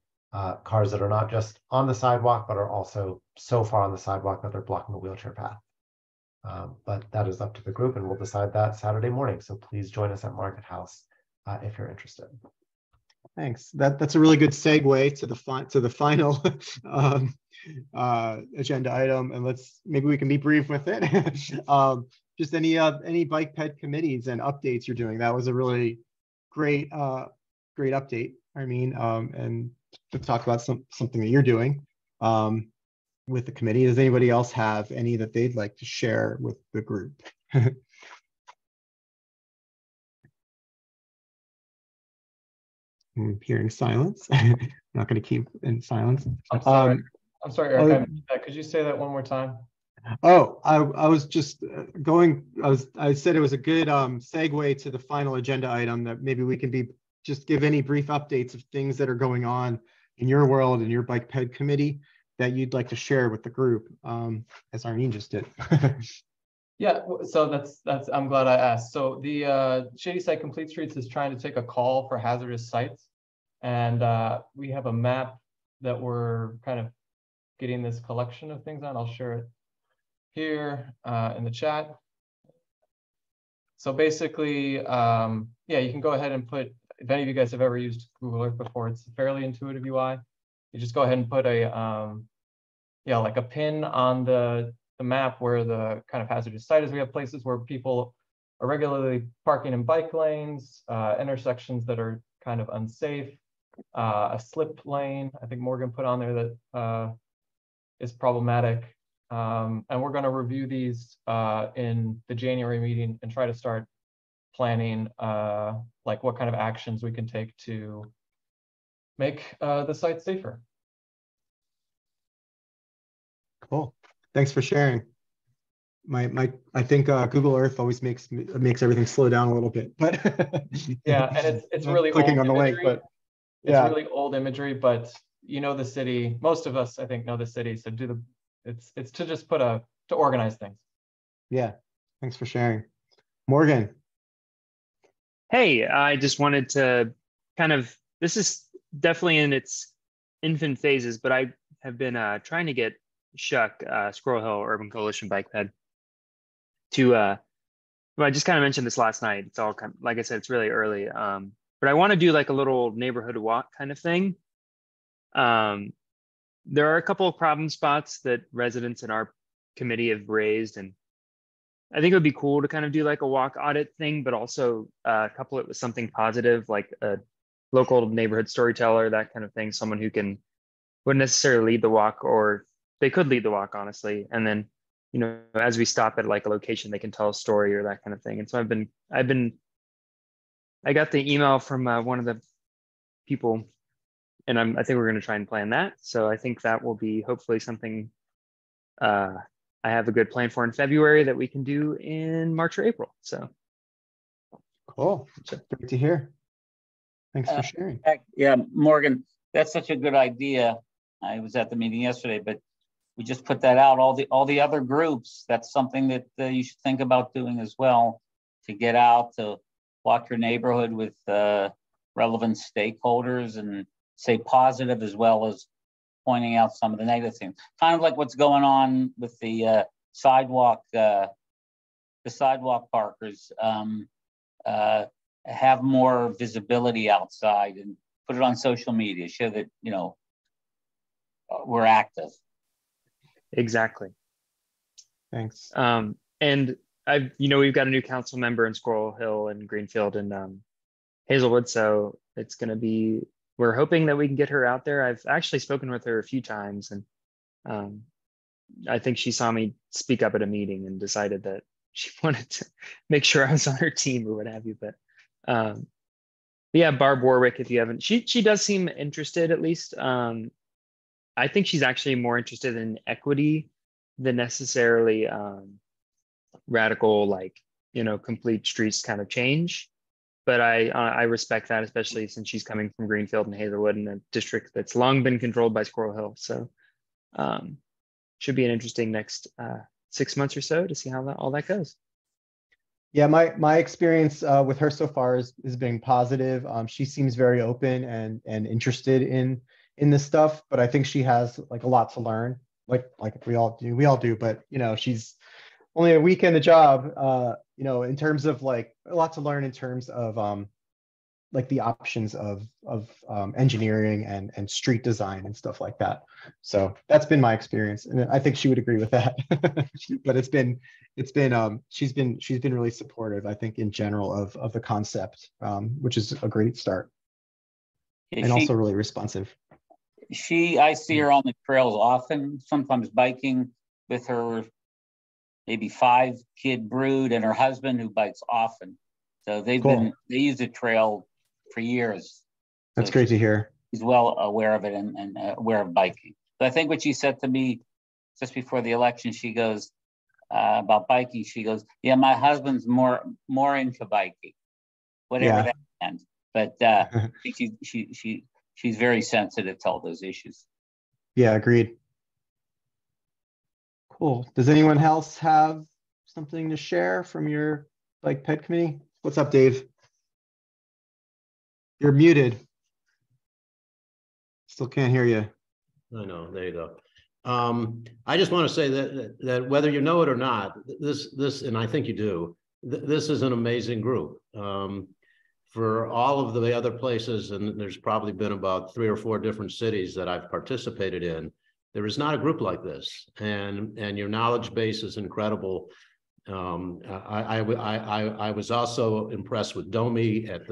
cars that are not just on the sidewalk, but are also so far on the sidewalk that they're blocking the wheelchair path. But that is up to the group, and we'll decide that Saturday morning. So please join us at Market House if you're interested. Thanks. That's a really good segue to the final agenda item, and maybe we can be brief with it. Just any Bike-Ped committees and updates you're doing. That was a really great update, and to talk about something that you're doing with the committee. Does anybody else have any that they'd like to share with the group? I'm hearing silence. I'm not going to keep in silence. I'm sorry, Eric. Could you say that one more time? Oh, I was just I said it was a good segue to the final agenda item, that maybe we can just give any brief updates of things that are going on in your world and your Bike-Ped committee that you'd like to share with the group, as Armin just did. Yeah, so that's I'm glad I asked. So the Shady Site Complete Streets is trying to take a call for hazardous sites, and we have a map that we're kind of getting this collection of things on. I'll share it here in the chat. So basically, yeah, you can go ahead and put, if any of you guys have ever used Google Earth before, it's a fairly intuitive UI. You just go ahead and put like a pin on the map where the kind of hazardous site is. We have places where people are regularly parking in bike lanes, intersections that are kind of unsafe, a slip lane, I think Morgan put on there that is problematic. And we're going to review these in the January meeting and try to start planning like what kind of actions we can take to make the site safer. Cool. Thanks for sharing. I think Google Earth always makes everything slow down a little bit, but yeah, and it's really clicking old on the imagery. link, but yeah, it's really old imagery. But you know the city. Most of us, I think, know the city. So it's to just to organize things. Yeah, thanks for sharing, Morgan. Hey, I just wanted to this is definitely in its infant phases, but I have been trying to get Shuck, Squirrel Hill Urban Coalition Bike-Ped to, well, I just kind of mentioned this last night. It's all like I said, it's really early. But I want to do like a little neighborhood walk kind of thing. There are a couple of problem spots that residents in our committee have raised, and I think it would be cool to kind of do like a walk audit thing, but also couple it with something positive, like a local neighborhood storyteller, that kind of thing, someone who wouldn't necessarily lead the walk, or they could lead the walk, honestly. And then, as we stop at like a location, they can tell a story or that kind of thing. And so I got the email from one of the people, and I think we're going to try and plan that. So I think that will be hopefully something I have a good plan for in February that we can do in March or April. So cool. Great to hear. Thanks for sharing. Yeah, Morgan, that's such a good idea. I was at the meeting yesterday, but we just put that out. All the other groups, that's something that you should think about doing as well, to get out to walk your neighborhood with relevant stakeholders and say positive as well as pointing out some of the negative things. Kind of like what's going on with the sidewalk parkers. Have more visibility outside and put it on social media, show that, you know, we're active. Exactly. Thanks. And we've got a new council member in Squirrel Hill and Greenfield and Hazelwood, so it's going to be, we're hoping that we can get her out there. I've actually spoken with her a few times, and I think she saw me speak up at a meeting and decided that she wanted to make sure I was on her team or what have you. But yeah, Barb Warwick, if you haven't, she does seem interested, at least. I think she's actually more interested in equity than necessarily radical, like, complete streets kind of change. But I respect that, especially since she's coming from Greenfield and Hazelwood in a district that's long been controlled by Squirrel Hill. So should be an interesting next 6 months or so to see how all that goes. Yeah, my experience with her so far is being positive. She seems very open and interested in this stuff, but I think she has like a lot to learn, like we all do. But she's only a week in the job, in terms of like a lot to learn in terms of like the options of engineering and street design and stuff like that. So that's been my experience, and I think she would agree with that. But she's been really supportive, I think, in general of the concept, which is a great start, and also really responsive. I see her on the trails often, sometimes biking with her maybe 5-kid brood and her husband, who bikes often. So they use the trail for years. That's great to hear. He's well aware of it and aware of biking. But I think what she said to me just before the election, she goes about biking. She goes, "Yeah, my husband's more into biking, whatever that meant." But I think she's very sensitive to all those issues. Yeah, agreed. Cool. Does anyone else have something to share from your Bike-Ped committee? What's up, Dave? You're muted. Still can't hear you. I know. There you go. I just want to say that whether you know it or not, this, and I think you do, this is an amazing group. For all of the other places, and there's probably been about 3 or 4 different cities that I've participated in, there is not a group like this, and your knowledge base is incredible. I was also impressed with Domi at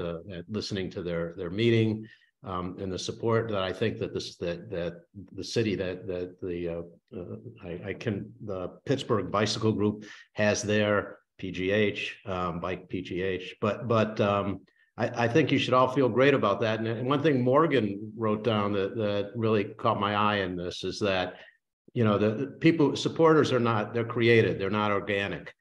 listening to their meeting, and the support that I think that the city the Pittsburgh Bicycle Group has there, PGH, Bike-PGH, but I think you should all feel great about that. And one thing Morgan wrote down that really caught my eye in this is that, the supporters they're created, they're not organic.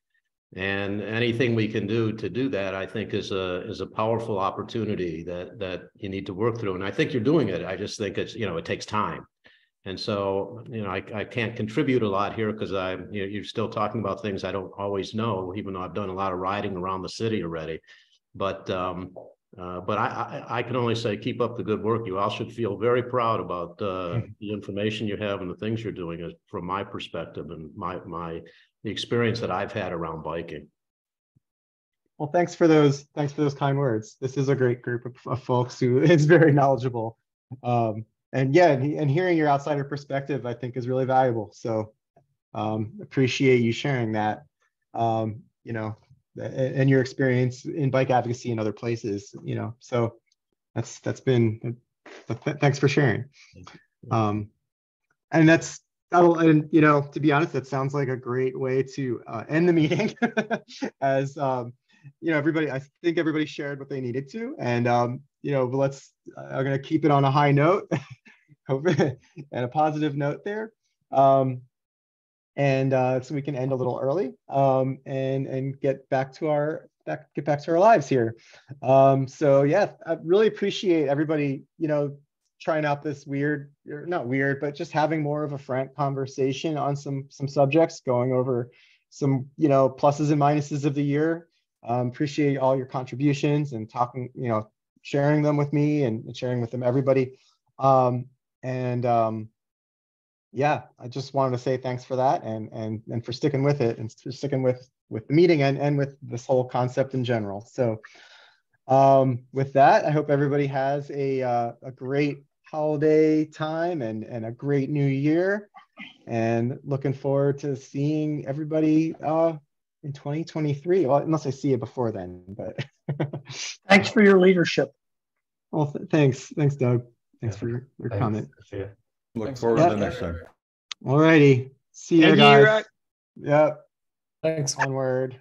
And anything we can do to do that, I think, is a powerful opportunity that you need to work through. And I think you're doing it. I just think it's, it takes time. And so, I can't contribute a lot here because you're still talking about things I don't always know, even though I've done a lot of riding around the city already. But I can only say keep up the good work. You all should feel very proud about the information you have and the things you're doing, from my perspective and the experience that I've had around biking. Well, thanks for those kind words. This is a great group of folks who is very knowledgeable. And hearing your outsider perspective, I think, is really valuable. So appreciate you sharing that. And your experience in bike advocacy in other places, so that's been, thanks for sharing. And to be honest, that sounds like a great way to end the meeting. As everybody, I think everybody shared what they needed to, and I'm gonna keep it on a high note and a positive note there. And so we can end a little early and get back to our get back to our lives here. So yeah, I really appreciate everybody, trying out this weird, or not weird, but just having more of a frank conversation on some subjects, going over some, pluses and minuses of the year. Appreciate all your contributions and talking, sharing them with me and sharing with them everybody. Yeah, I just wanted to say thanks for that and for sticking with it and for sticking with the meeting and with this whole concept in general. So with that, I hope everybody has a great holiday time and a great new year, and looking forward to seeing everybody in 2023. Well, unless I see you before then, but thanks for your leadership. Well, thanks, Doug. Thanks for your comment. See you. Look forward to the next time. All righty. See you guys. Yep. Thanks. Onward.